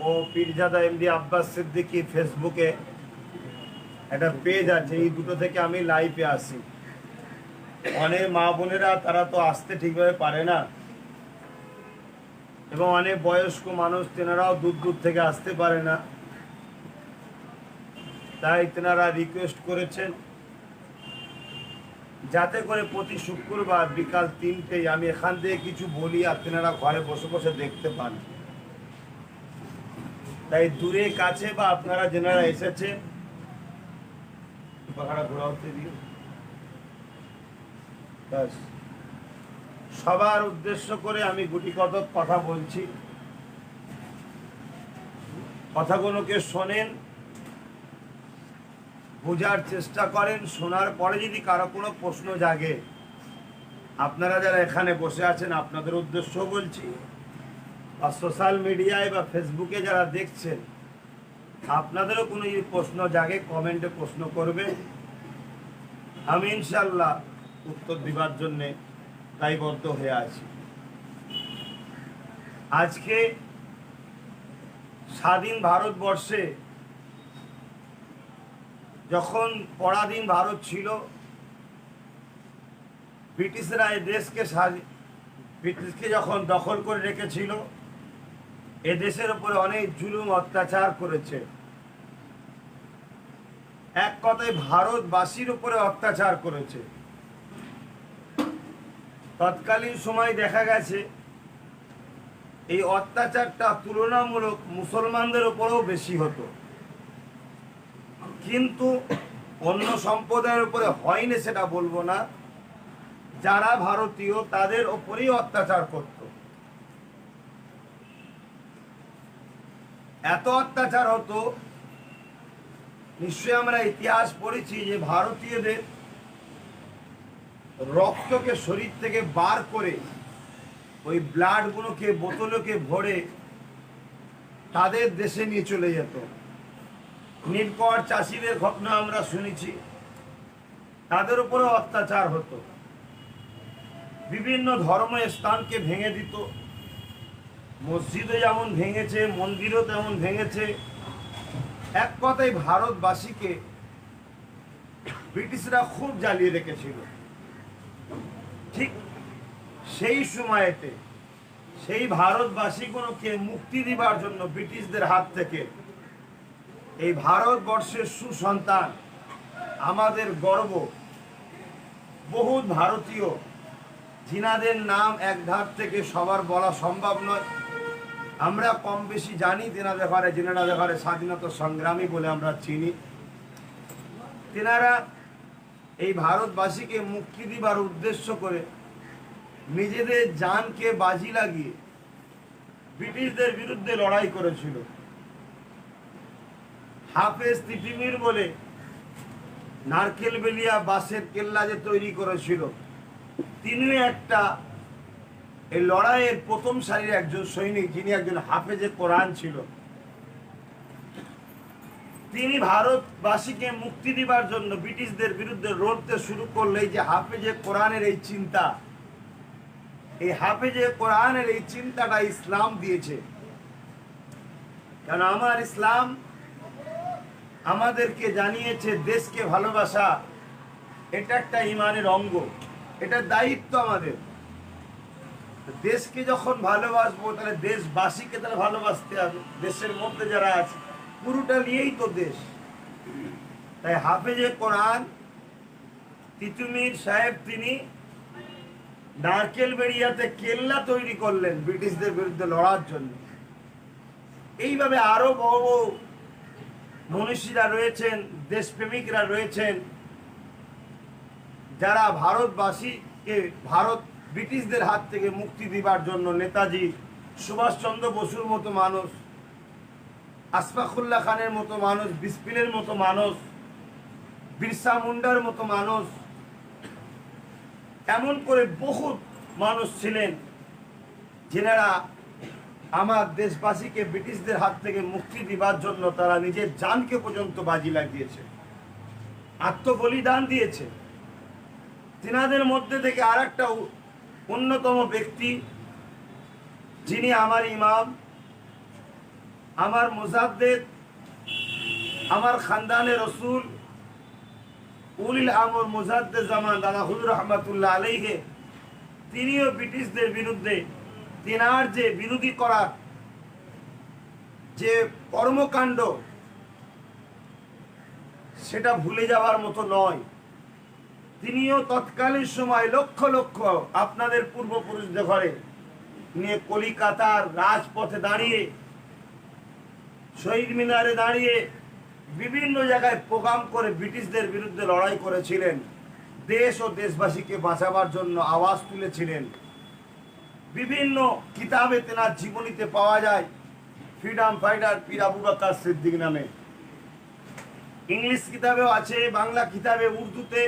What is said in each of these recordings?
ও Pirzada MD Abbas Siddiqui ফেসবুকে একটা page আছে, এই দুটো থেকে আমি লাইভে আসি। অনেক মা বোনেরা তারা তো আসতে ঠিকভাবে পারে না, এবং অনেক বয়স্ক মানুষ তেনারাও দূর দূর থেকে আসতে পারে না। তাই তেনারা রিকোয়েস্ট করেছেন যাতে করে প্রতি শুক্রবার বিকাল 3টেয় আমি এখান থেকে কিছু বলি আর তেনারা ঘরে বসে বসে দেখতে পান। তাই দূরে কাছে বা আপনারা যেনারা এসেছেন, পাখাটা ঘোরা হতে দিও, ব্যাস, সবার উদ্দেশ্য করে আমি গুটি কতক কথা বলছি। কথাগুলোকে শোনেন, বোঝার চেষ্টা করেন। শোনার পরে যদি কারো কোনো প্রশ্ন জাগে, আপনারা যারা এখানে বসে আছেন আপনাদের উদ্দেশ্য বলছি, আর সোশ্যাল মিডিয়ায় বা ফেসবুকে যারা দেখছেন আপনাদেরও কোনো যদি প্রশ্ন জাগে কমেন্টে প্রশ্ন করবেন, আমি ইনশাল্লাহ উত্তর দিবার জন্যে দায়বদ্ধ হয়ে আছি। আজকে স্বাধীন ভারতবর্ষে যখন পরাধীন ভারত ছিল, ব্রিটিশরা এই ব্রিটিশকে যখন দখল করে রেখেছিল, এ দেশের উপরে অনেক জুলুম অত্যাচার করেছে। এক কথায় ভারতবাসীর উপরে অত্যাচার করেছে। তৎকালীন সময় দেখা গেছে এই অত্যাচারটা তুলনামূলক মুসলমানদের উপরেও বেশি হতো, কিন্তু অন্য সম্প্রদায়ের উপরে হয়নি সেটা বলবো না, যারা ভারতীয় তাদের উপরেই অত্যাচার করত। এত অত্যাচার হতো, নিশ্চয়ই আমরা ইতিহাস পড়েছি যে ভারতীয়দের রক্তকে শরীর থেকে বার করে ওই ব্লাডগুলোকে বোতলকে ভরে তাদের দেশে নিয়ে চলে যেত। নীলকর চাষিদের ঘটনা আমরা শুনেছি, তাদের উপরে অত্যাচার হতো। বিভিন্ন ধর্মের স্থানকে ভেঙে দিত, মসজিদে যেমন ভেঙেছে মন্দিরও তেমন ভেঙেছে। এক কথায় ভারতবাসীকে ব্রিটিশরা খুব জ্বালিয়ে রেখেছিল। ঠিক সেই সময়েতে সেই ভারতবাসীগুলোকে মুক্তি দিবার জন্য ব্রিটিশদের হাত থেকে এই ভারতবর্ষের সুসন্তান, আমাদের গর্ব, বহুত ভারতীয় যিনাদের নাম এক ধার থেকে সবার বলা সম্ভব নয়, আমরা কম বেশি জানি তেনাদের ঘরে, যেনারা ঘরে স্বাধীনতা সংগ্রামী বলে আমরা চিনি। তেনারা এই ভারতবাসীকে মুক্তি দিবার উদ্দেশ্য করে নিজেদের জানকে বাজি লাগিয়ে ব্রিটিশদের বিরুদ্ধে লড়াই করেছিল। হাফেজ তিতুমির বলে নারকেল বেলিয়া বাঁশের কেল্লা যে তৈরি করেছিল, তিনিও একটা এই লড়াইয়ের প্রথম সারির একজন সৈনিক, যিনি একজন হাফেজে কোরআন ছিল। তিনি ভারতবাসীকে মুক্তি দিবার জন্য ব্রিটিশদের বিরুদ্ধে লড়তে শুরু করলে যে হাফেজে কোরআনের এই চিন্তা, এই হাফেজে কোরআনের এই চিন্তাটা ইসলাম দিয়েছে। কারণ আমার ইসলাম আমাদেরকে জানিয়েছে দেশকে ভালোবাসা এটা একটা ইমানের অঙ্গ, এটা দায়িত্ব আমাদের। দেশকে যখন ভালোবাসবো তাহলে দেশবাসীকে তাহলে ভালোবাসতে হবে। দেশের মধ্যে যারা আছে পুরোটা নিয়েই তো দেশ। তাই হাফেজে কোরআন তিতুমির সাহেব তিনি নারকেল বেড়িয়াতে কেল্লা তৈরি করলেন ব্রিটিশদের বিরুদ্ধে লড়ার জন্য। এইভাবে আরো বড় বড় মনীষীরা রয়েছেন, দেশপ্রেমিকরা রয়েছেন, যারা ভারতবাসীকে ব্রিটিশদের হাত থেকে মুক্তি দিবার জন্য, নেতাজি সুভাষচন্দ্র বসুর মতো মানুষ, আশফাকুল্লাহ খানের মতো মানুষ, বিসপিলের মতো মানুষ, বিরসা মুন্ডার মতো মানুষ, এমন করে বহুত মানুষ ছিলেন যেনারা আমার দেশবাসীকে ব্রিটিশদের হাত থেকে মুক্তি দিবার জন্য তারা নিজের জানকে পর্যন্ত বাজি লাগিয়েছে, আত্মবলিদান দিয়েছে। তিনাদের মধ্যে থেকে আর একটা অন্যতম ব্যক্তি যিনি আমার ইমাম, আমার মুজাদ্দেদ, আমার খানদানে রসুল উলিল আমর মুজাদ্দেদ জামান দাদা হুজুর রহমাতুল্লাহ আলাইহি, তিনিও ব্রিটিশদের বিরুদ্ধে তিনার যে বিরোধী করার যে কর্মকাণ্ড সেটা ভুলে যাওয়ার মতো নয়। তিনিও তৎকালীন সময় লক্ষ লক্ষ আপনাদের পূর্বপুরুষদের ঘরে নিয়ে কলিকাতার রাজপথে দাঁড়িয়ে, শহীদ মিনারে দাঁড়িয়ে বিভিন্ন জায়গায় প্রোগ্রাম করে ব্রিটিশদের বিরুদ্ধে লড়াই করেছিলেন, দেশ ও দেশবাসীকে বাঁচাবার জন্য আওয়াজ তুলেছিলেন। বিভিন্ন কিতাবে তেনার জীবনীতে পাওয়া যায় ফ্রিডম ফাইটার পীর আবু বকর সিদ্দিক নামে। ইংলিশ কিতাবেও আছে, বাংলা কিতাবে উর্দুতে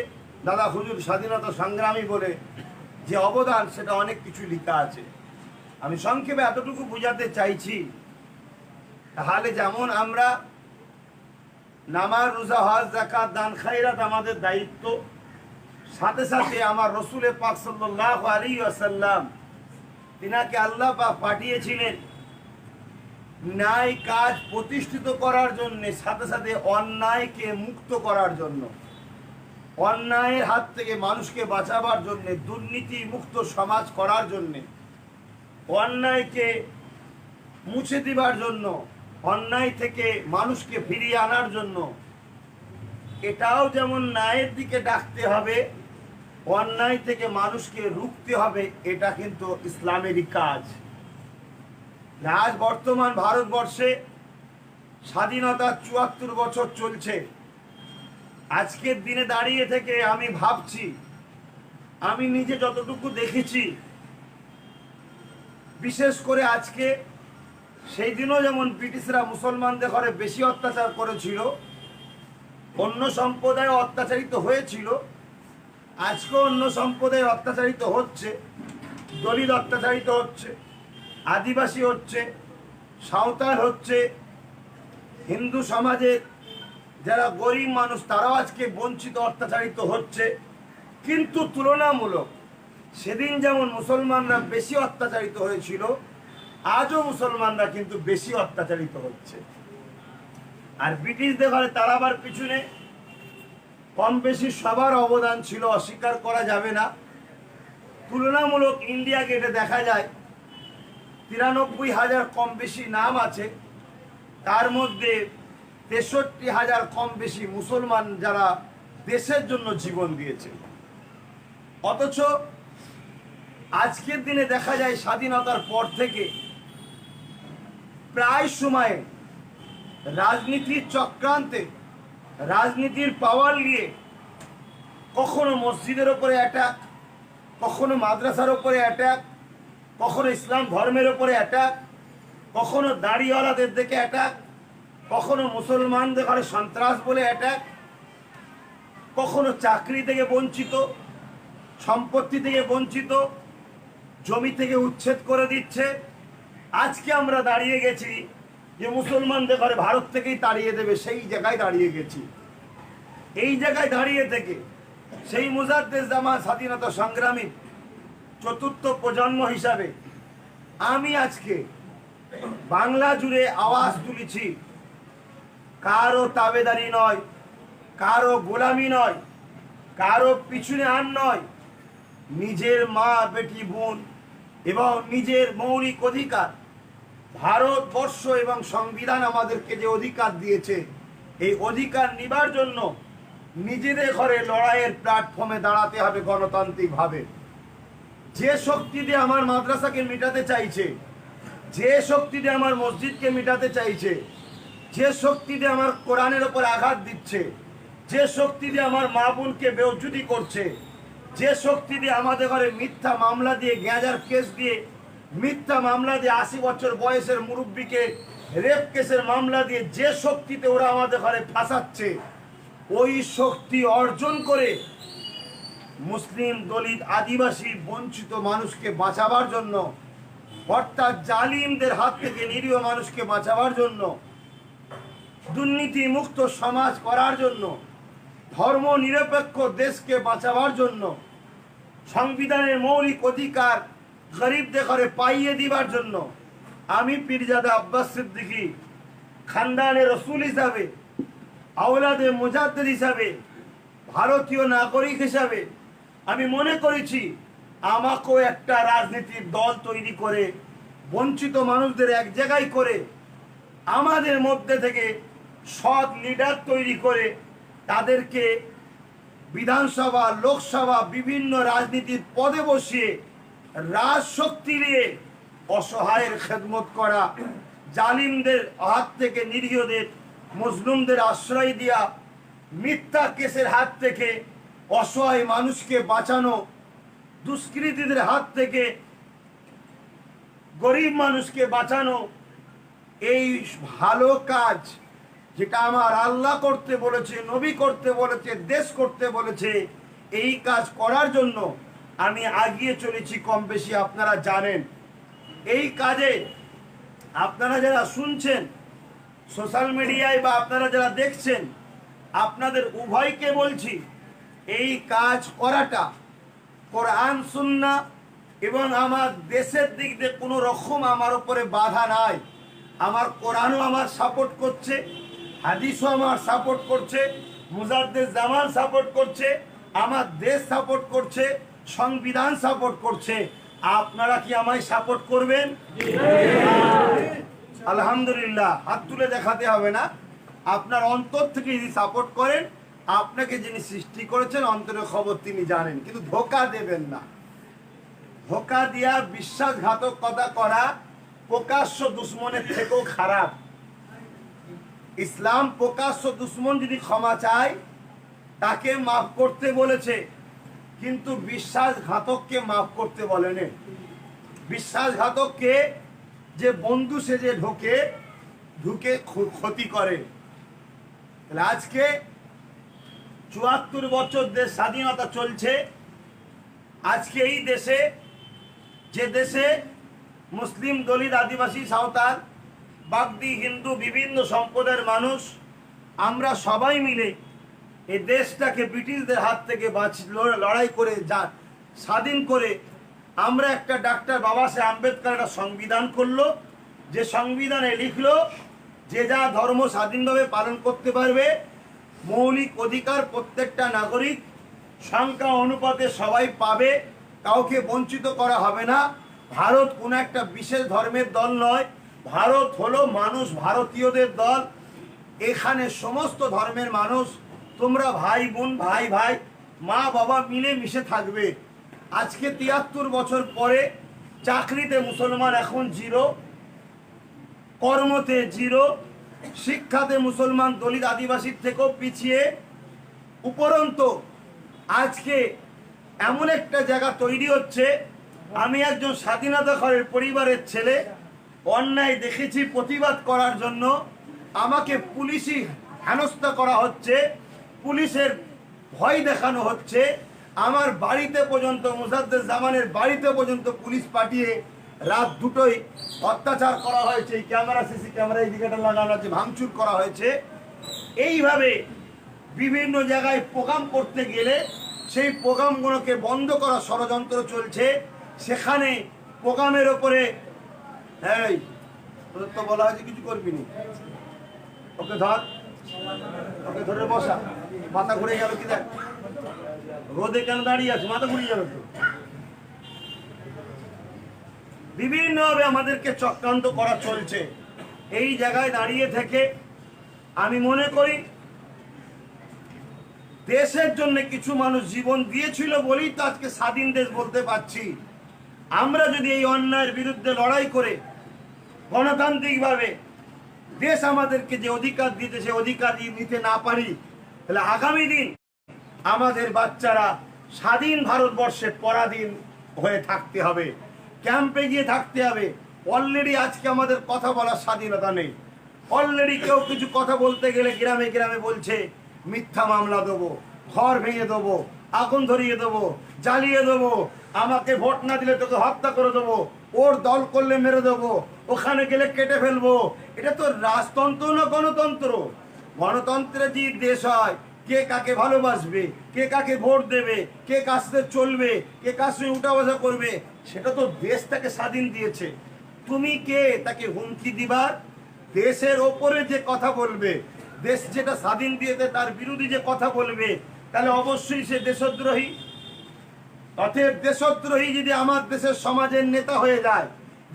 দাদা হুজুর স্বাধীনতা সংগ্রামী বলে যে অবদান, সেটা অনেক কিছু লেখা আছে। আমি সংক্ষেপে এতটুকু বোঝাতে চাইছি, তাহলে যেমন আমরা নামাজ, রোজা, হজ, যাকাত, দান, খায়রাত আমাদের দায়িত্ব, সাথে সাথে আমার রসুল পাক সাল্লাল্লাহু আলাইহি ওয়াসাল্লাম তিনাকে আল্লাহ পাক পাঠিয়েছিলেন ন্যায় কাজ প্রতিষ্ঠিত করার জন্য, সাথে সাথে অন্যায়কে মুক্ত করার জন্য, অন্যায়ের হাত থেকে মানুষকে বাঁচাবার জন্য, দুর্নীতি মুক্ত সমাজ করার জন্য, অন্যায়কে মুছে দিবার জন্য, অন্যায় থেকে মানুষকে ফিরিয়ে আনার জন্য। এটাও যেমন ন্যায়ের দিকে ডাকতে হবে, অন্যায় থেকে মানুষকে রুখতে হবে, এটা কিন্তু ইসলামেরই কাজ। আজ বর্তমান ভারতবর্ষে স্বাধীনতার ৭৪ বছর চলছে। আজকের দিনে দাঁড়িয়ে থেকে আমি ভাবছি, আমি নিজে যতটুকু দেখেছি, বিশেষ করে আজকে, সেই দিনও যেমন ব্রিটিশরা মুসলমানদের ঘরে বেশি অত্যাচার করেছিল, অন্য সম্প্রদায় অত্যাচারিত হয়েছিল, আজকেও অন্য সম্প্রদায় অত্যাচারিত হচ্ছে, দলিত অত্যাচারিত হচ্ছে, আদিবাসী হচ্ছে, সাঁওতাল হচ্ছে, হিন্দু সমাজের যারা গরিব মানুষ তারাও আজকে বঞ্চিত, অত্যাচারিত হচ্ছে। কিন্তু তুলনামূলক সেদিন যেমন মুসলমানরা বেশি অত্যাচারিত হয়েছিল, আজও মুসলমানরা কিন্তু বেশি অত্যাচারিত হচ্ছে। আর ব্রিটিশদের ঘরে তাড়াবার পিছনে কম বেশি সবার অবদান ছিল, অস্বীকার করা যাবে না। তুলনামূলক ইন্ডিয়া গেটে দেখা যায় ৯৩,০০০ কম বেশি নাম আছে, তার মধ্যে ৬৩,০০০ কম বেশি মুসলমান যারা দেশের জন্য জীবন দিয়েছে। অথচ আজকের দিনে দেখা যায় স্বাধীনতার পর থেকে প্রায় সময়ে রাজনীতির চক্রান্তে, রাজনীতির পাওয়ার নিয়ে কখনো মসজিদের ওপরে অ্যাটাক, কখনো মাদ্রাসার ওপরে অ্যাটাক, কখনো ইসলাম ধর্মের ওপরে অ্যাটাক, কখনো দাড়িওয়ালাদের দিকে অ্যাটাক, কখনো মুসলমানদের ঘরে সন্ত্রাস বলে অ্যাটাক, কখনো চাকরি থেকে বঞ্চিত, সম্পত্তি থেকে বঞ্চিত, জমি থেকে উচ্ছেদ করে দিচ্ছে। আজকে আমরা দাঁড়িয়ে গেছি যে মুসলমানদের ঘরে ভারত থেকেই তাড়িয়ে দেবে, সেই জায়গায় দাঁড়িয়ে গেছি। এই জায়গায় দাঁড়িয়ে থেকে সেই মুজাদ্দেদ জামান স্বাধীনতা সংগ্রামী চতুর্থ প্রজন্ম হিসাবে আমি আজকে বাংলা জুড়ে আওয়াজ তুলেছি, কারো তাবেদারি নয়, কারো গোলামি নয়, কারো পিছনে আর নয়, নিজের মা, বেটি, বোন এবং নিজের মৌলিক অধিকার, ভারতবর্ষ এবং সংবিধান আমাদেরকে যে অধিকার দিয়েছে, এই অধিকার নিবার জন্য নিজেদের ঘরে লড়াইয়ের প্ল্যাটফর্মে দাঁড়াতে হবে গণতান্ত্রিকভাবে। যে শক্তি দিয়ে আমার মাদ্রাসাকে মেটাতে চাইছে, যে শক্তি দিয়ে আমার মসজিদকে মেটাতে চাইছে, যে শক্তি দিয়ে আমার কোরআনের ওপর আঘাত দিচ্ছে, যে শক্তি দিয়ে আমার মা বোনকে বেউজ্জতি করছে, যে শক্তি দিয়ে আমাদের ঘরে মিথ্যা মামলা দিয়ে, গ্যাঁজার কেস দিয়ে, মিথ্যা মামলা দিয়ে ৮০ বছর বয়সের মুরব্বীকে রেপ কেসের মামলা দিয়ে যে শক্তিতে ওরা আমাদের ঘরে ফাঁসাচ্ছে, ওই শক্তি অর্জন করে মুসলিম, দলিত, আদিবাসী, বঞ্চিত মানুষকে বাঁচাবার জন্য, অর্থাৎ জালিমদের হাত থেকে নিরীহ মানুষকে বাঁচাবার জন্য, দুর্নীতি মুক্ত সমাজ করার জন্য, ধর্ম নিরপেক্ষ দেশকে বাঁচাবার জন্য, সংবিধানের মৌলিক অধিকার গরিবদের ঘরে পাইয়ে দিবার জন্য আমি পীরজাদা আব্বাস সিদ্দিকী খানদানে রসুল হিসাবে, আওলাদে মুজাদ্দিদ হিসাবে, ভারতীয় নাগরিক হিসাবে আমি মনে করেছি আমাকেও একটা রাজনীতির দল তৈরি করে বঞ্চিত মানুষদের এক জায়গায় করে আমাদের মধ্যে থেকে সৎ লিডার তৈরি করে তাদেরকে বিধানসভা, লোকসভা, বিভিন্ন রাজনীতির পদে বসিয়ে রাজশক্তি নিয়ে অসহায়ের খেদমত করা, জালিমদের হাত থেকে নিরীহদের, মজলুমদের আশ্রয় দেওয়া, মিথ্যা কেসের হাত থেকে অসহায় মানুষকে বাঁচানো, দুষ্কৃতীদের হাত থেকে গরিব মানুষকে বাঁচানো, এই ভালো কাজ যেটা আমার আল্লাহ করতে বলেছে, নবী করতে বলেছে, দেশ করতে বলেছে, এই কাজ করার জন্য আমি এগিয়ে চলেছি। কম বেশি আপনারা জানেন। এই কাজে আপনারা যারা শুনছেন সোশ্যাল মিডিয়ায় বা আপনারা যারা দেখছেন, আপনাদের উভয়কে বলছি এই কাজ করাটা কোরআন সুন্নাহ এবং আমার দেশের দিক দিয়ে কোনো রকম আমার উপরে বাধা নাই। আমার কোরআনও আমার সাপোর্ট করছে, হাদিসও আমার সাপোর্ট করছে, মুজাদ্দিদ জামান সাপোর্ট করছে, আমার দেশ সাপোর্ট করছে, সংবিধান সাপোর্ট করছে। আপনারা কি আমায় সাপোর্ট করবেন? আলহামদুলিল্লাহ। হাত তুলে দেখাতে হবে না, আপনার অন্তর থেকে যদি সাপোর্ট করেন, আপনাকে যিনি সৃষ্টি করেছেন অন্তরের খবর তিনি জানেন। কিন্তু ধোঁকা দেবেন না। ধোঁকা দিয়া বিশ্বাসঘাতকতা করা প্রকাশ্য দুশ্মনের থেকেও খারাপ। ইসলাম প্রকাশ্য দুশ্মন যদি ক্ষমা চায় তাকে মাফ করতে বলেছে, কিন্তু বিশ্বাসঘাতককে মাফ করতে বলেনি। বিশ্বাসঘাতককে যে বন্ধু সেজে ঢুকে ক্ষতি করে। আজকে ৭৪ বছর দেশ স্বাধীনতা চলছে। আজকে এই দেশে, যে দেশে মুসলিম, দলিত, আদিবাসী, সাঁওতাল, বাগদি, হিন্দু বিভিন্ন সম্প্রদায়ের মানুষ আমরা সবাই মিলে এই দেশটাকে ব্রিটিশদের হাত থেকে লড়াই করে স্বাধীন করে আমরা একটা ডাক্তার বাবা সাহেব আম্বেদকর একটা সংবিধান করলো, যে সংবিধানে লিখলো যে যা ধর্ম স্বাধীনভাবে পালন করতে পারবে, মৌলিক অধিকার প্রত্যেকটা নাগরিক সংখ্যা অনুপাতে সবাই পাবে, কাউকে বঞ্চিত করা হবে না। ভারত কোনো একটা বিশেষ ধর্মের দল নয়, ভারত হলো মানুষ, ভারতীয়দের দল। এখানে সমস্ত ধর্মের মানুষ, তোমরা ভাই বোন, ভাই ভাই, মা বাবা মিলে মিশে থাকবে। আজকে ৭৩ বছর পরে চাকরিতে মুসলমান এখন জিরো, কর্মতে জিরো, শিক্ষাতে মুসলমান দলিত আদিবাসীর থেকেও পিছিয়ে। উপরন্তু আজকে এমন একটা জায়গা তৈরি হচ্ছে, আমি একজন স্বাধীনতাকামী পরিবারের ছেলে, অন্যায় দেখেছি, প্রতিবাদ করার জন্য আমাকে পুলিশি হেনস্থা করা হচ্ছে, পুলিশের ভয় দেখানো হচ্ছে। আমার বাড়িতে পর্যন্ত, মুজাদ্দিদ জামানের বাড়িতে পর্যন্ত পুলিশ পাঠিয়ে রাত 2টোয় অত্যাচার করা হয়েছে। এই ক্যামেরা, সিসি ক্যামেরা এই দিকেটা লাগানো আছে, ভাঙচুর করা হয়েছে। এইভাবে বিভিন্ন জায়গায় প্রোগ্রাম করতে গেলে সেই প্রোগ্রামগুলোকে বন্ধ করার ষড়যন্ত্র চলছে। সেখানে প্রোগ্রামের ওপরে এই তো বলা হয়েছে কিছু করবি নি, ওকে ধর, ওকে ধরে বসা। মাথা ঘুরে গেল কি দেখ, রোদে কেন দাঁড়িয়ে আছে, মাথা ঘুরে গেল তো। বিভিন্নভাবে আমাদেরকে চক্রান্ত করা চলছে। এই জায়গায় দাঁড়িয়ে থেকে আমি মনে করি দেশের জন্য কিছু মানুষ জীবন দিয়েছিল বলেই তো আজকে স্বাধীন দেশ বলতে পারছি। আমরা যদি এই অন্যায়ের বিরুদ্ধে লড়াই করে গণতান্ত্রিকভাবে দেশ আমাদেরকে যে অধিকার দিতে, সে অধিকার নিতে না পারি, তাহলে আগামী দিন আমাদের বাচ্চারা স্বাধীন ভারতবর্ষে পরাধীন হয়ে থাকতে হবে, ক্যাম্পে গিয়ে থাকতে হবে। অলরেডি আজকে আমাদের কথা বলার স্বাধীনতা নেই। অলরেডি কেউ কিছু কথা বলতে গেলে গ্রামে গ্রামে বলছে মিথ্যা মামলা দেবো, ঘর ভেঙে দেবো, আগুন ধরিয়ে দেবো, জ্বালিয়ে দেবো, আমাকে ভোট না দিলে তোকে হত্যা করে দেবো, ওর দল করলে মেরে দেবো, ওখানে গেলে কেটে ফেলবো। এটা তো রাজতন্ত্র না গণতন্ত্র। গণতন্ত্রের যে দেশ হয়, কে কাকে ভালোবাসবে, কে কাকে ভোট দেবে, কে কার সাথে চলবে, কে কার সঙ্গে উঠা বসা করবে, সেটা তো দেশ তাকে স্বাধীন দিয়েছে। তুমি কে তাকে হুমকি দিবার, দেশের ওপরে যে কথা বলবে, দেশ যেটা স্বাধীন দিয়েছে তার বিরোধী যে কথা বলবে, তাহলে অবশ্যই সে দেশদ্রোহী। অতএব দেশদ্রোহী যদি আমার দেশের সমাজের নেতা হয়ে যায়,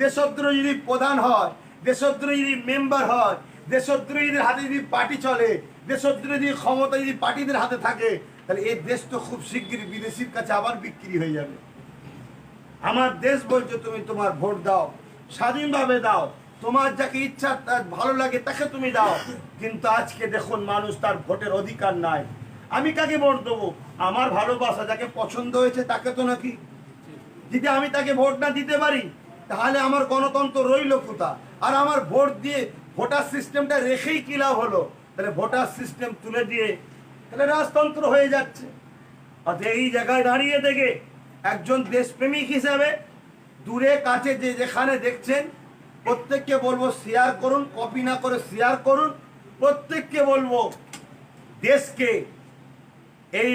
দেশদ্রোহী যদি প্রধান হয়, দেশদ্রোহী যদি মেম্বার হয়, দেশদ্রোহীদের হাতে যদি পার্টি চলে, দেশদ্রোহী ক্ষমতা যদি পার্টিদের হাতে থাকে, তাহলে এই দেশ তো খুব শিগগিরই বিদেশির কাছে আবার বিক্রি হয়ে যাবে। আমার দেশ বলছে তুমি তোমার ভোট দাও, স্বাধীনভাবে দাও, তোমার যাকে ইচ্ছা ভালো লাগে তাকে তুমি দাও, কিন্তু আজকে দেখুন মানুষ তার ভোটের অধিকার নাই। আমি কাকে ভোট দেবো? আমার ভালোবাসা যাকে পছন্দ হয়েছে তাকে তো নাকি। যদি আমি তাকে ভোট না দিতে পারি তাহলে আমার গণতন্ত্র রইল কোথা? আর আমার ভোট দিয়ে ভোটার সিস্টেমটা রেখেই কি লাভ হলো? তাহলে ভোটার সিস্টেম তুলে দিয়ে তাহলে রাজতন্ত্র হয়ে যাচ্ছে। অর্থাৎ এই জায়গায় দাঁড়িয়ে থেকে একজন দেশপ্রেমিক হিসাবে দূরে কাছে যে যেখানে দেখছেন প্রত্যেককে বলবো শেয়ার করুন, কপি না করে শেয়ার করুন। প্রত্যেককে বলবো দেশকে, এই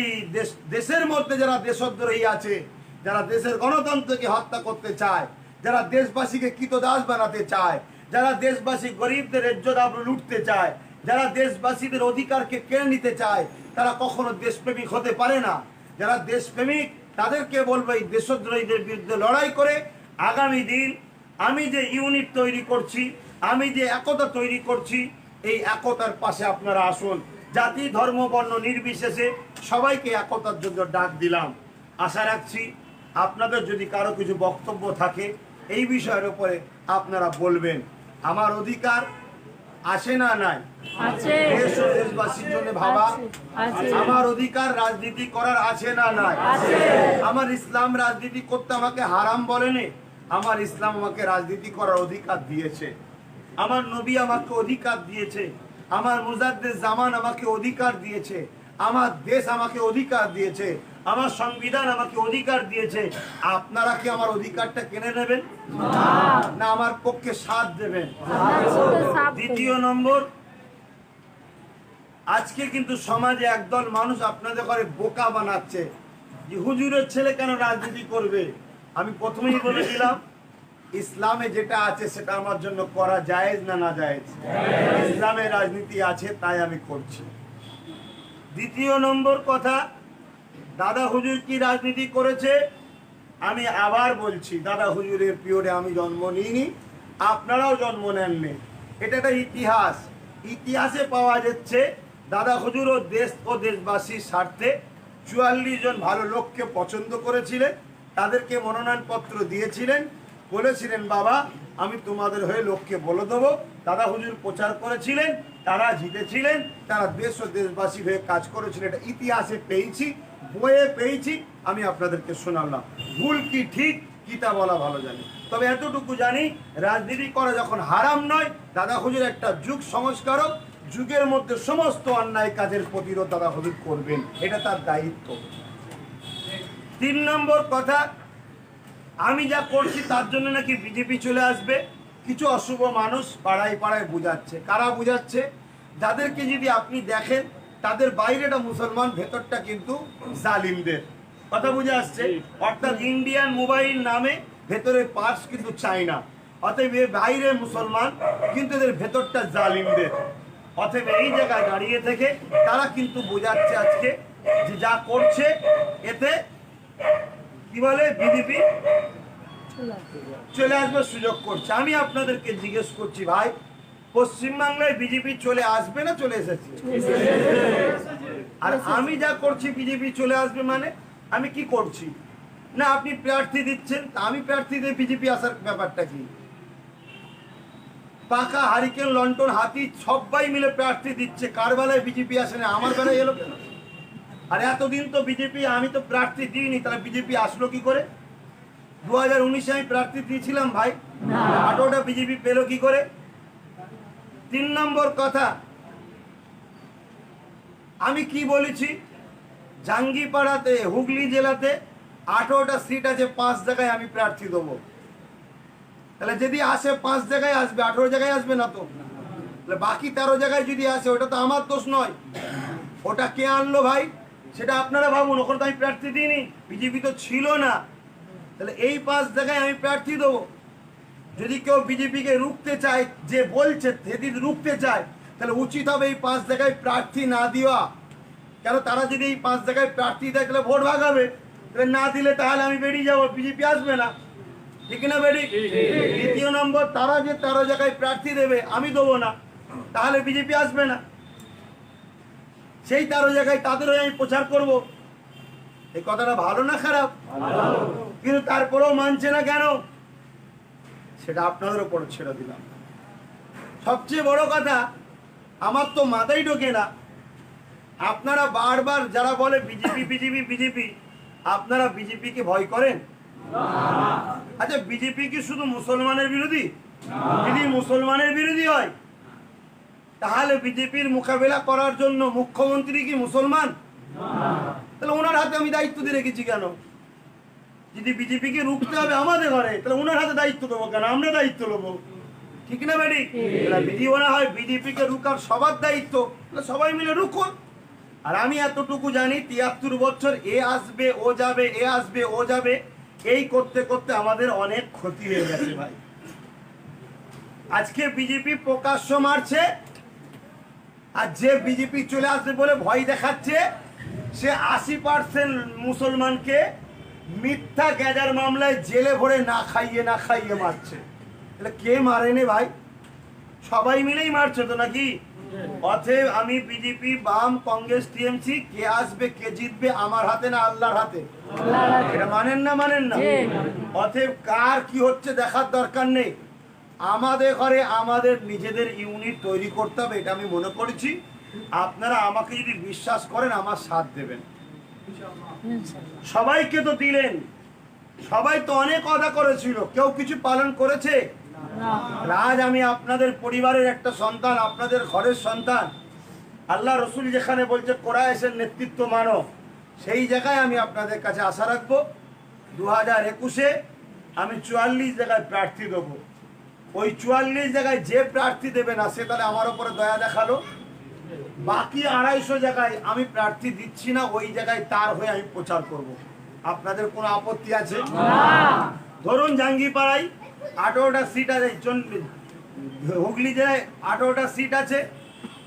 দেশের মধ্যে যারা দেশদ্রোহী আছে, যারা দেশের গণতন্ত্রকে হত্যা করতে চায়, যারা দেশবাসীকে কৃতদাস বানাতে চায়, যারা দেশবাসী গরিবদের ইজ্জত আবরু লুটতে চায়, যারা দেশবাসীদের অধিকারকে কেড়ে নিতে চায়, তারা কখনো দেশপ্রেমিক হতে পারে না। যারা দেশপ্রেমিক তাদেরকে বলবো এই দেশদ্রোহীদের বিরুদ্ধে লড়াই করে আগামী দিন আমি যে ইউনিট তৈরি করছি, আমি যে একতা তৈরি করছি, এই একতার পাশে আপনারা আসুন। জাতি ধর্ম বর্ণ নির্বিশেষে সবাইকে একতার জন্য ডাক দিলাম। আশা রাখছি আপনাদের যদি কারো কিছু বক্তব্য থাকে এই বিষয়ের উপরে আপনারা বলবেন। আমার অধিকার আছে না নাই? দেশ ও দেশবাসীর জন্য ভাবা। আমার অধিকার রাজনীতি করার আছে না নাই? আমার ইসলাম রাজনীতি করতে আমাকে হারাম বলেনি। আমার ইসলাম আমাকে রাজনীতি করার অধিকার দিয়েছে। আমার নবী আমাকে অধিকার দিয়েছে। আমার মুজাদ্দেদ জামান আমাকে অধিকার দিয়েছে। আমার দেশ আমাকে অধিকার দিয়েছে। আমার সংবিধান আমাকে অধিকার দিয়েছে। আপনারা কি আমার অধিকারটা কেড়ে নেবেন না আমার পক্ষে সাথ দেবেন? দ্বিতীয় নম্বর, আজকে কিন্তু সমাজে একদল মানুষ আপনাদের করে বোকা বানাচ্ছে যে হুজুরের ছেলে কেন রাজনীতি করবে। আমি প্রথমেই বলেছিলাম ইসলামে যেটা আছে সেটা আমার জন্য করা জায়েজ না না জায়েজ? ইসলামে রাজনীতি আছে তাই আমি করছি। দ্বিতীয় নম্বর কথা, দাদা হুজুর কি রাজনীতি করেছে? আমি আবার বলছি, দাদা হুজুরের পিরিয়ডে আমি জন্ম নিইনি, আপনারাও জন্ম নেননি। এটা একটা ইতিহাস। ইতিহাসে পাওয়া যাচ্ছে দাদা হুজুর ও দেশ ও দেশবাসীর স্বার্থে 44 জন ভালো লোককে পছন্দ করেছিলেন, তাদেরকে মনোনয়নপত্র দিয়েছিলেন, বলেছিলেন বাবা আমি তোমাদের হয়ে লোককে বলে দেবো। দাদা হুজুর প্রচার করেছিলেন, তারা জিতেছিলেন, তারা দেশ ও দেশবাসী হয়ে কাজ করেছিলেন। এটা ইতিহাসে পেয়েছি, বইয়ে পেয়েছি, আমি আপনাদেরকে শোনালাম। ভুল কি ঠিক কিতা বলা ভালো জানি, তবে এতটুকু জানি রাজনীতি করা যখন হারাম নয়, দাদা হুজুর একটা যুগ সংস্কারক, যুগের মধ্যে সমস্ত অন্যায় কাজের প্রতিরোধ দাদা হুজুর করবেন, এটা তার দায়িত্ব। 3 নম্বর কথা, আমি যা করছি তার জন্য নাকি বিজেপি চলে আসবে। কিছু অশুভ মানুষ পাড়ায় পাড়ায় বুঝাচ্ছে। কারা বুঝাচ্ছে? যাদেরকে যদি আপনি দেখেন তাদের বাইরেটা মুসলমান, ভেতরটা কিন্তু জালিমদের। কথা বুঝে আসছে? অর্থাৎ ইন্ডিয়ান মোবাইল নামে ভেতরের পার্টস কিন্তু চায়না। অতএব বাইরে মুসলমান কিন্তু এদের ভেতরটা জালিমদের। অতএব এই জায়গায় দাঁড়িয়ে থেকে তারা কিন্তু বোঝাচ্ছে আজকে যে যা করছে এতে কি বলে বিজেপি চলে আসবে সুযোগ করছে। আমি আপনাদেরকে জিজ্ঞেস করছি ভাই, পশ্চিমবাংলায় বিজেপি চলে আসবে না চলে এসেছে? আর আমি যা করছি বিজেপি চলে আসবে মানে আমি কি করছি? না আপনি প্রার্থী দিচ্ছেন, আমি প্রার্থী দিয়ে বিজেপি আসার ব্যাপারটা কি? পাকা হারিকেন লন্ডন হাতি সবাই মিলে প্রার্থী দিচ্ছে, কার বেলায় বিজেপি আসে না, আমার বেলায় এলো কেন? আর এতদিন তো বিজেপি, আমি তো প্রার্থী দিইনি, তাহলে বিজেপি আসলো কি করে? 2019-এ আমি প্রার্থী দিয়েছিলাম ভাই, 18টা বিজেপি পেলো কি করে? 3 নম্বর কথা, আমি কি বলেছি? জাঙ্গিপাড়াতে হুগলি জেলাতে 18টা সিট আছে, 5 জায়গায় আমি প্রার্থী দেবো। তাহলে যদি আসে 5 জায়গায় আসবে, 18 জায়গায় আসবে না তো? তাহলে বাকি 13 জায়গায় যদি আসে ওটা তো আমার দোষ নয়। ওটা কে আনলো ভাই সেটা আপনারা ভাবুন। ওখানে তো আমি প্রার্থী দিইনি, বিজেপি তো ছিল না। তাহলে এই 5 জায়গায় আমি প্রার্থী দেবো। যদি কেউ বিজেপিকে রুখতে চায়, যে বলছে যদি রুখতে চায়, তাহলে উচিত হবে এই 5 জায়গায় প্রার্থী না দেওয়া। কেন তারা যদি এই 5 জায়গায় প্রার্থী দেয় তাহলে ভোট ভাগাবে, তাহলে না দিলে তাহলে আমি বেরিয়ে যাবো, বিজেপি আসবে না, ঠিক না বেরি? দ্বিতীয় নম্বর, তারা যে 13 জায়গায় প্রার্থী দেবে আমি দেবো না, তাহলে বিজেপি আসবে না। সেই 13 জায়গায় তাদেরও আমি প্রচার করব। এই কথাটা ভালো না খারাপ? কিন্তু তারপরেও মানছে না কেন, সেটা আপনাদের উপর ছেড়ে দিলাম। সবচেয়ে বড় কথা, আমার তো মাথায় ঢোকে না, আপনারা বারবার যারা বলে বিজেপি বিজেপি বিজেপি, আপনারা বিজেপিকে ভয় করেন? আচ্ছা, বিজেপি কি শুধু মুসলমানের বিরোধী? যদি মুসলমানের বিরোধী হয় তাহলে বিজেপির মোকাবেলা করার জন্য মুখ্যমন্ত্রী কি মুসলমান? তাহলে ওনার হাতে আমি দায়িত্ব দিয়ে রেখেছি কেন? যদি বিজেপিকে রুখতে হবে আমাদের ঘরে, তাহলে ওনার হাতে দায়িত্ব দেবো কেন? আমরা দায়িত্ব নেবো, ঠিক না বেটি? যদি মনে হয় বিজেপিকে রুখার সবার দায়িত্ব, তাহলে সবাই মিলে রুখুন। আর আমি এতটুকু জানি, 73 বছর এ আসবে ও যাবে, এ আসবে ও যাবে, এই করতে করতে আমাদের অনেক ক্ষতি হয়ে গেছে ভাই। আজকে বিজেপি প্রকাশ্য মারছে, আর যে বিজেপি চলে আসবে বলে ভয় দেখাচ্ছে, সে 80% মুসলমানকে মিথ্যা গ্যাজার মামলায় জেলে ভরে না খাইয়ে মারছে। তাহলে কে মারেনি ভাই? সবাই মিলেই মারছে তো নাকি? অতএব আমি বিজেপি, বাম, কংগ্রেস, টিএমসি, কে আসবে কে জিতবে আমার হাতে না আল্লাহর হাতে? এটা মানেন না? মানেন না? অতএব কার কি হচ্ছে দেখার দরকার নেই, আমাদের ঘরে আমাদের নিজেদের ইউনিট তৈরি করতে হবে, এটা আমি মনে করেছি। আপনারা আমাকে যদি বিশ্বাস করেন আমার সাথ দেবেন। সবাইকে তো দিলেন, সবাই তো অনেক কথা করেছিল, কেউ কিছু পালন করেছে? আজ আমি আপনাদের পরিবারের একটা সন্তান, আপনাদের ঘরের সন্তান। আল্লাহ রসুল যেখানে বলছে কোরাইশের নেতৃত্ব মানো, সেই জায়গায় আমি আপনাদের কাছে আশা রাখবো। 2021-এ আমি 44 জায়গায় প্রার্থী দেবো। ওই 44 জায়গায় যে প্রার্থী দেবে না, সে তাহলে আমার উপরে দয়া দেখালো। বাকি 250 জায়গায় আমি প্রার্থী দিচ্ছি না, ওই জায়গায় তার হয়ে আমি প্রচার করব। আপনাদের কোনো আপত্তি আছে? ধরুন জাঙ্গিপাড়ায় 18টা সিট আছে, হুগলি জেলায় 18টা সিট আছে,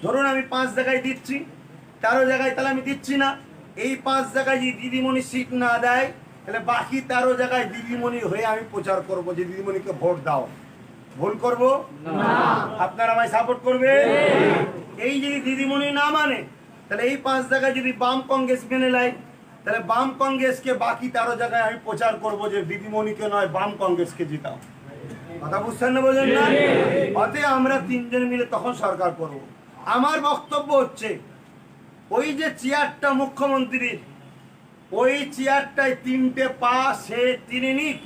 ধরুন আমি 5 জায়গায় দিচ্ছি, 13 জায়গায় তাহলে আমি দিচ্ছি না। এই 5 জায়গায় যদি দিদিমণি সিট না দেয়, তাহলে বাকি 13 জায়গায় দিদিমণি হয়ে আমি প্রচার করব যে দিদিমণিকে ভোট দাও। ভুল করব? আপনারা আমায় সাপোর্ট করবে? এই যদি দিদিমণি না মানে, তাহলে এই 5 জায়গায় যদি বাম কংগ্রেস মেনে নেয়, তাহলে বাম কংগ্রেসকে বাকি 13 জায়গায় আমি প্রচার করব যে দিদিমণিকে নয় বাম কংগ্রেসকে জিতাও। কথা বুঝছেন না? বোঝেন না? অতএব আমরা 3 জন মিলে তখন সরকার করব। আমার বক্তব্য হচ্ছে, ওই যে চেয়ারটা মুখ্যমন্ত্রীর, ওই চেয়ারটায় 3টে পা, সে তিনি নিক,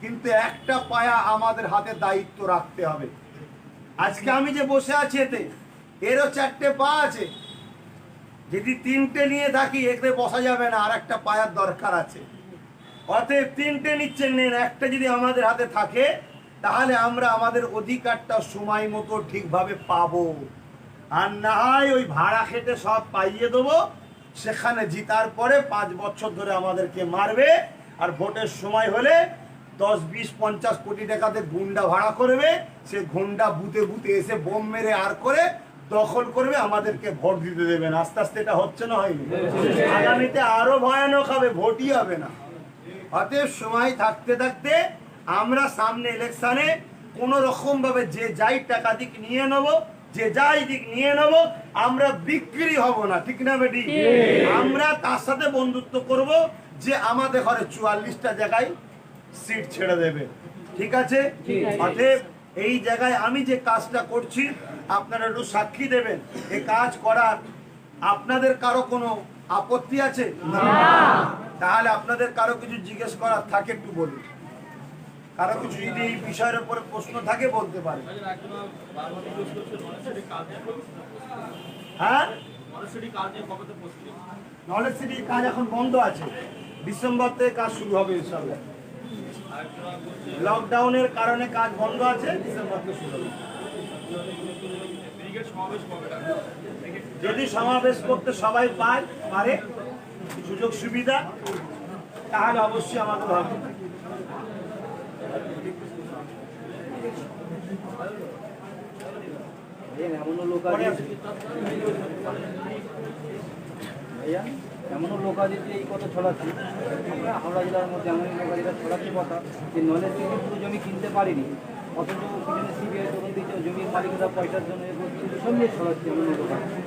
কিন্তু একটা পায়া আমাদের হাতে দায়িত্ব রাখতে হবে। আজকে আমি যে বসে আছি এতে, এরও 4টে পা আছে, যদি 3টে নিয়ে থাকি এতে বসা যাবে না, আর একটা পায়ার দরকার আছে। অতএব 3টে নিচ্ছেন নেন, একটা যদি আমাদের হাতে থাকে তাহলে আমরা আমাদের অধিকারটা সময় মতো ঠিকভাবে পাবো। আর না হয় ওই ভাড়া খেটে সব পাইয়ে দেবো, সেখানে জিতার পরে 5 বছর ধরে আমাদেরকে মারবে, আর ভোটের সময় হলে 10, 20, 50 কোটি টাকাতে গুন্ডা ভাড়া করবে, সে গুন্ডা বুতে বুতে এসে বোম মেরে আর করে দখল করবে, আমাদেরকে ভোট দিতে দেবেন। আস্তে আস্তে এটা হচ্ছে না, হয়নি? আগামীতে আরো ভয়ানক হবে, ভোটই হবে না। অতএব সময় থাকতে থাকতে আমরা সামনে ইলেকশনে কোন রকম ভাবে যে যাই টাকা দিক নিয়ে নেবো, যে যাই দিক নিয়ে নেবো, আমরা বিক্রি হব না, ঠিক না বেটি? আমরা তার সাথে বন্ধুত্ব করব যে আমাদের ঘরে 44টা জায়গায় সিট ছেড়ে দেবে, ঠিক আছে? অতএব এই জায়গায় আমি যে কাজটা করছি আপনারা একটু সাক্ষী দেবেন। এই কাজ করার আপনাদের কারো কোনো আপত্তি আছে? তাহলে আপনাদের কারো কিছু জিজ্ঞেস করার থাকে একটু বলুন। কারো কিছু যদি এই বিষয়ের উপরে প্রশ্ন থাকে বলতে পারে। হ্যাঁ, নলেজ সিটির কাজ এখন বন্ধ আছে, ডিসেম্বর থেকে কাজ শুরু হবে ইনশাআল্লাহ। লকডাউনের কারণে কাজ বন্ধ আছে, ডিসেম্বর থেকে শুরু হবে। যদি সমাবেশ করতে সবাই পারে সুযোগ সুবিধা, তাহলে অবশ্যই আমাদের হবে। এমনও লোক আছে ভাইয়া, এমনও লোক আছে যে এই কথা ছড়াচ্ছে, হাওড়া জেলার মধ্যে এমন লোক আছে ছড়াচ্ছে কথা যে নলেজ থেকে পুরো জমি কিনতে পারিনি, অথচ পিছনে সিবিআই তখন দিচ্ছে জমির মালিকরা পয়সার জন্য সব নিয়ে ছড়াচ্ছে এমন লোক আছে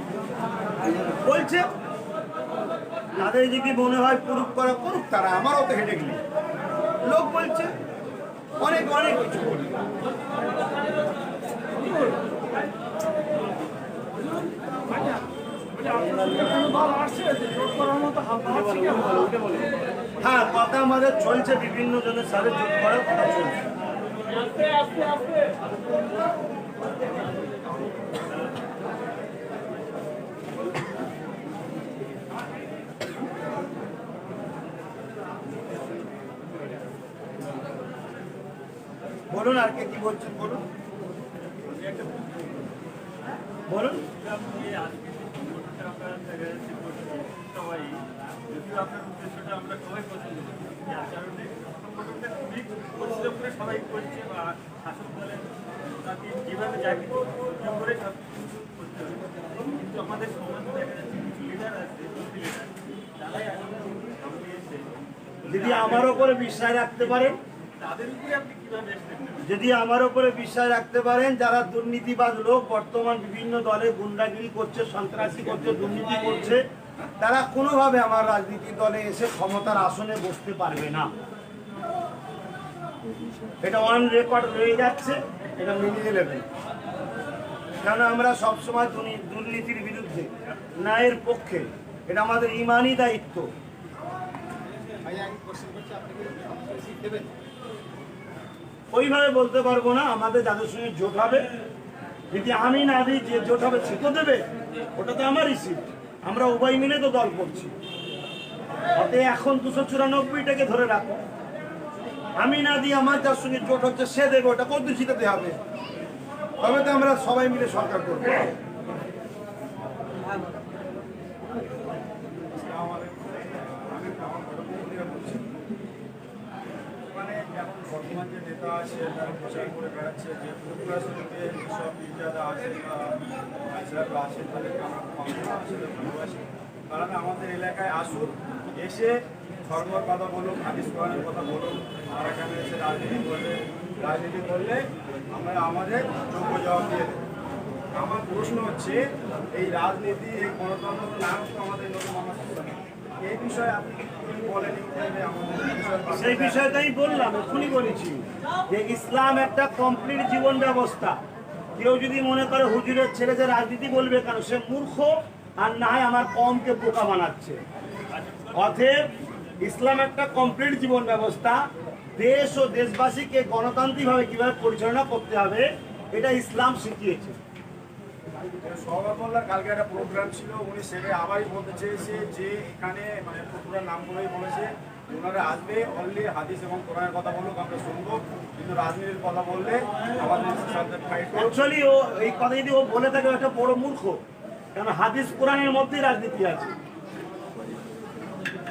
বলছে। তাদের যদি মনে হয় প্রুফ করা করুক, তারা আমারও তো হেডেক নেই। লোক বলছে অনেক অনেক কিছু বলবে। হ্যাঁ, কথা আমাদের চলছে, বিভিন্ন জনের সাথে যোগ করার কথা চলছে। বলুন আর কে কি বলছেন, বলুন বলুন। সবাই করছে বা শাসক দলের যেভাবে যাকে করে সব করতে হবে, কিন্তু আমাদের সমাজে দেখা যাচ্ছে কিছু লিডার আছে, তারাই সামনে এসে যদি আমার উপরে বিশ্বাস রাখতে পারেন, তাদের উপরে আপনি কিভাবে যদি আমার উপরে বিশ্বাস রাখতে পারেন, যারা দুর্নীতিবাজ লোক বর্তমান বিভিন্ন দলে গুন্ডাগিরি করছে, সন্ত্রাসী করছে, দুর্নীতি করছে, তারা কোনোভাবে আমার রাজনীতি দলে এসে ক্ষমতার আসনে বসতে পারবে না। এটা অন রেকর্ড রয়ে যাচ্ছে, এটা মিলিয়ে নেবেন। কেন আমরা সবসময় দুর্নীতির বিরুদ্ধে, ন্যায়ের পক্ষে, এটা আমাদের ইমানি দায়িত্ব। ওইভাবে বলতে পারবো না, আমাদের যাদের সঙ্গে জোট হবে, যদি আমি না দিই যে জোট হবে সে তো দেবে, ওটা তো আমারই সিট, আমরা উভয় মিলে তো দল করছি। অতএব এখন 294টাকে ধরে রাখো, আমি না দিই আমার যার সঙ্গে জোট হচ্ছে সে দেবে, ওটা কত জিতাতে হবে, তবে তো আমরা সবাই মিলে সরকার করবো। মানে এখন বর্তমান যে নেতা আছে তারা প্রচার করে বেড়াচ্ছে যে প্রশাসনকে যেসব ইজাদা আছে বা আইসিআরও আছে তাদেরকে আমরা ভালোবাসি, তারা আমাদের এলাকায় আসুন, এসে ধর্মের কথা বলুন, হাদিস কোরআনের কথা বলুন, আর এখানে এসে রাজনীতি করলে আমরা আমাদের যোগ্য জবাব দিয়ে দেবো। আমার প্রশ্ন হচ্ছে, এই রাজনীতি, এই গণতন্ত্র নাম তো আমাদের নতুন মানুষ, এই বিষয়ে আপনি কি বলেন? সেই বিষয়টাই বললাম, এখনই বলেছি যে ইসলাম একটা কমপ্লিট জীবন ব্যবস্থা। কেউ যদি মনে করে হুজুরের ছেলে যে রাজনীতি বলবে কেন, সে মূর্খ, আর না হয় আমার কমকে বোকা বানাচ্ছে। অতএব ইসলাম একটা কমপ্লিট জীবন ব্যবস্থা। দেশ ও দেশবাসীকে গণতান্ত্রিকভাবে কিভাবে পরিচালনা করতে হবে, এটা ইসলাম শিখিয়েছে। সৌগতমোল্লার কালকে একটা প্রোগ্রাম ছিল, উনি সেটা আবারই বলতে চেয়েছে যে এখানে মানে পুরো নামগুলোই বলেছে ওনারা আসবে, অনলি হাদিস এবং কোরআনের কথা বলুক, আমরা শুনবো, কিন্তু রাজনীতির কথা বললে আমাদের সাথে ফাইট করবে। অ্যাকচুয়ালি ও এই কথা যদি ও বলে থাকে, একটা বড় মূর্খ, কারণ হাদিস কোরআনের মধ্যেই রাজনীতি আছে।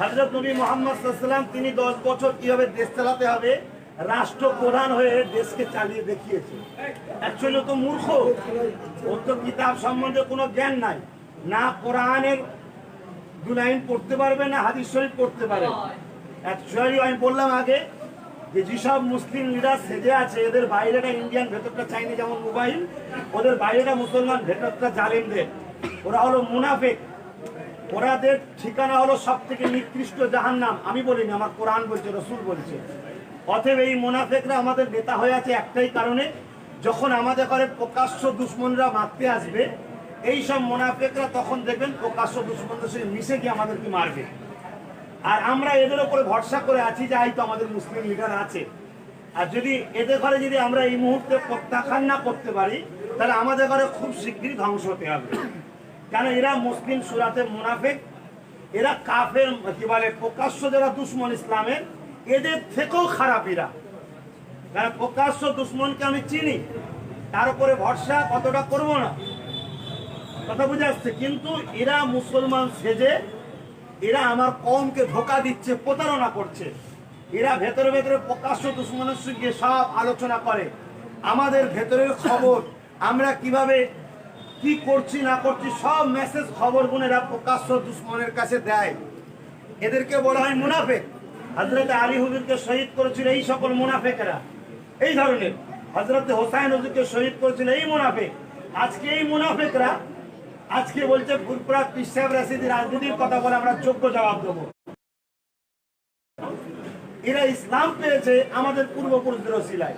হযরত নবী মুহাম্মদ সাল্লাল্লাহু আলাইহি ওয়াসাল্লাম তিনি 10 বছর কিভাবে দেশ চালাতে হবে রাষ্ট্রপ্রধান হয়ে দেশকে চালিয়ে দেখিয়েছে। অ্যাকচুয়ালি তো মূর্খ, ওর তো কিতাব সম্বন্ধে কোনো জ্ঞান নাই, না কোরআনের 2 লাইন পড়তে পারবে, না হাদিস শরীফ পড়তে পারবে। অ্যাকচুয়ালি আমি বললাম আগে যে যেসব মুসলিম লিডার সেজে আছে, এদের বাইরেটা ইন্ডিয়ান, ভেতরটা চাইনিজ, যেমন মোবাইল, ওদের বাইরেটা মুসলমান, ভেতরটা জালেমদের। ওরা হলো মুনাফিক, ওরাদের ঠিকানা হলো সব থেকে নিকৃষ্ট জাহান্নাম। আমি বলিনি, আমার কোরআন বলছে, রাসূল বলছে। অতএব এই মুনাফিকরা আমাদের নেতা হয়ে আছে একটাই কারণে, যখন আমাদের ঘরে প্রকাশ্য দুশ্মনরা মারতে আসবে, এই সব মুনাফিকরা তখন দেখবেন প্রকাশ্য দুশ্মনদের সঙ্গে মিশে গিয়ে আমাদেরকে মারবে। আর আমরা এদের উপরে ভরসা করে আছি যে হয়তো আমাদের মুসলিম লিডার আছে। আর যদি এদের ঘরে যদি আমরা এই মুহূর্তে প্রত্যাখ্যান না করতে পারি, তাহলে আমাদের ঘরে খুব শীঘ্রই ধ্বংস হতে হবে। কেন এরা মুসলিম সুরাতে মুনাফিক, এরা কাফের, কি বলে, প্রকাশ্য যারা দুশ্মন ইসলামের, এদের থেকেও খারাপ এরা। কারণ প্রকাশ্য দুশ্মনকে আমি চিনি, তার উপরে ভরসা কতটা করবো না, কথা বুঝে আসছে। কিন্তু এরা মুসলমান সেজে এরা আমার কওমকে ধোঁকা দিচ্ছে, প্রতারণা করছে। এরা ভেতরে ভেতরে প্রকাশ্য দুশ্মনের সঙ্গে সব আলোচনা করে, আমাদের ভেতরের খবর আমরা কিভাবে কি করছি না করছি সব মেসেজ খবর গুনেরা প্রকাশ্য দুশ্মনের কাছে দেয়। এদেরকে বলা হয় মুনাফেক। হযরত আলী হুজুরকে শহীদ করেছিল এই সকল মুনাফেকেরা, এই ধরনের। হযরত হোসাইন হুজুরকে শহীদ করেছিল এই মুনাফেক। আজকে এই মুনাফেকরা আজকে বলছে ফুরফুরা পীর সাহেব রাশিদি রাজনীতির কথা বলে আমরা যোগ্য জবাব দেবো। এরা ইসলাম পেয়েছে আমাদের পূর্বপুরুষদের ওসিলায়,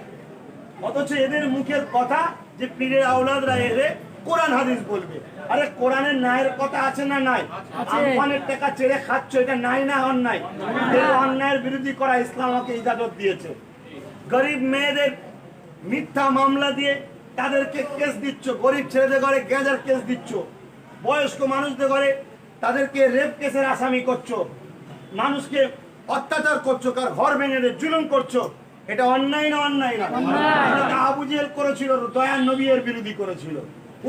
অথচ এদের মুখের কথা যে পীরের আওলাদরা এলে কোরআন হাদিস বলবে। আরে কোরআনের ন্যায়ের কথা আছে না নাই? আমফানের টাকা চেড়ে খাচ্ছ, এটা নাই না অন্যায়? এই অন্যায়ের বিরোধী করা ইসলাম আমাকে ইজাজত দিয়েছে। গরিব মেয়েদের মিথ্যা মামলা দিয়ে তাদেরকে কেস দিচ্ছ, গরিব ছেলেদের ঘরে গ্যাজার কেস দিচ্ছ, বয়স্ক মানুষদের ঘরে তাদেরকে রেপ কেসের আসামি করছো, মানুষকে অত্যাচার করছো, কার ঘর ভেঙে দিয়ে জুলুম করছো। এটা অন্যায় না অন্যায় না? এটা আবু জেহেল করেছিল, দয়ার নবীর বিরোধী করেছিল।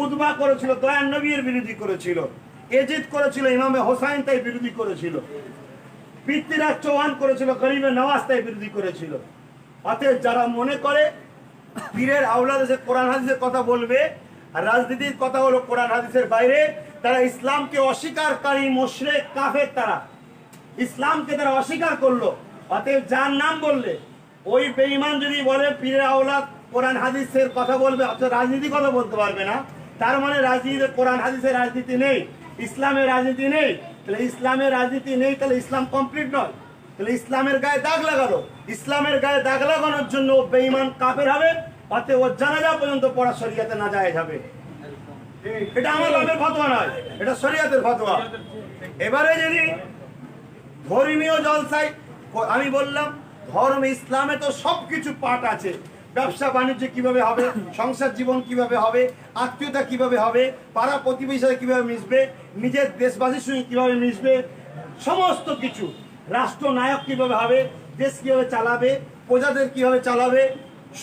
উতবা করেছিল, দয়ার নবীর বিরোধী করেছিল। এজিদ করেছিল, ইমামে হোসাইন তাই বিরোধী করেছিল। পৃথ্বীরাজ চৌহান করেছিল, গরিবে নওয়াজ তাই বিরোধী করেছিল। অতএব যারা মনে করে পীরের আওলাদ এসে কোরআন হাদিসের কথা বলবে আর রাজনীতির কথা হলো কোরআন হাদিসের বাইরে, তারা ইসলামকে অস্বীকারী মুশরিক কাফের। তারা ইসলামকে তারা অস্বীকার করলো। অতএব যার নাম বললে ওই বেঈমান যদি বলে পীরের আওলাদ কোরআন হাদিসের কথা বলবে, অথচ রাজনীতি কথা বলতে পারবে না, তার মানে রাজনীতিতে কোরআন হাদিসের রাজনীতি নেই, ইসলামের রাজনীতি নেই। তাহলে ইসলামের রাজনীতি নেই, তাহলে ইসলাম কমপ্লিট নয়। তাহলে ইসলামের গায়ে দাগ লাগালো, ইসলামের গায়ে দাগ লাগানোর জন্য ও বেঈমান কাফের হবে। অতএব ও জানাজা পর্যন্ত পড়া শরিয়াতে না যায় যাবে। এটা আমার বাপের ফতোয়া নয়, এটা শরিয়াতের ফতোয়া। এবারে যদি ধর্মীয় জলসায়, আমি বললাম ধর্ম ইসলামে তো সবকিছু পাঠ আছে। ব্যবসা বাণিজ্য কিভাবে হবে, সংসার জীবন কিভাবে হবে, আত্মীয়তা কিভাবে হবে, পাড়া প্রতিবেশীর সাথে কিভাবে মিশবে, নিজের দেশবাসীর সঙ্গে কিভাবে মিশবে, সমস্ত কিছু। রাষ্ট্রনায়ক কিভাবে হবে, দেশ কিভাবে চালাবে, প্রজাদের কিভাবে চালাবে,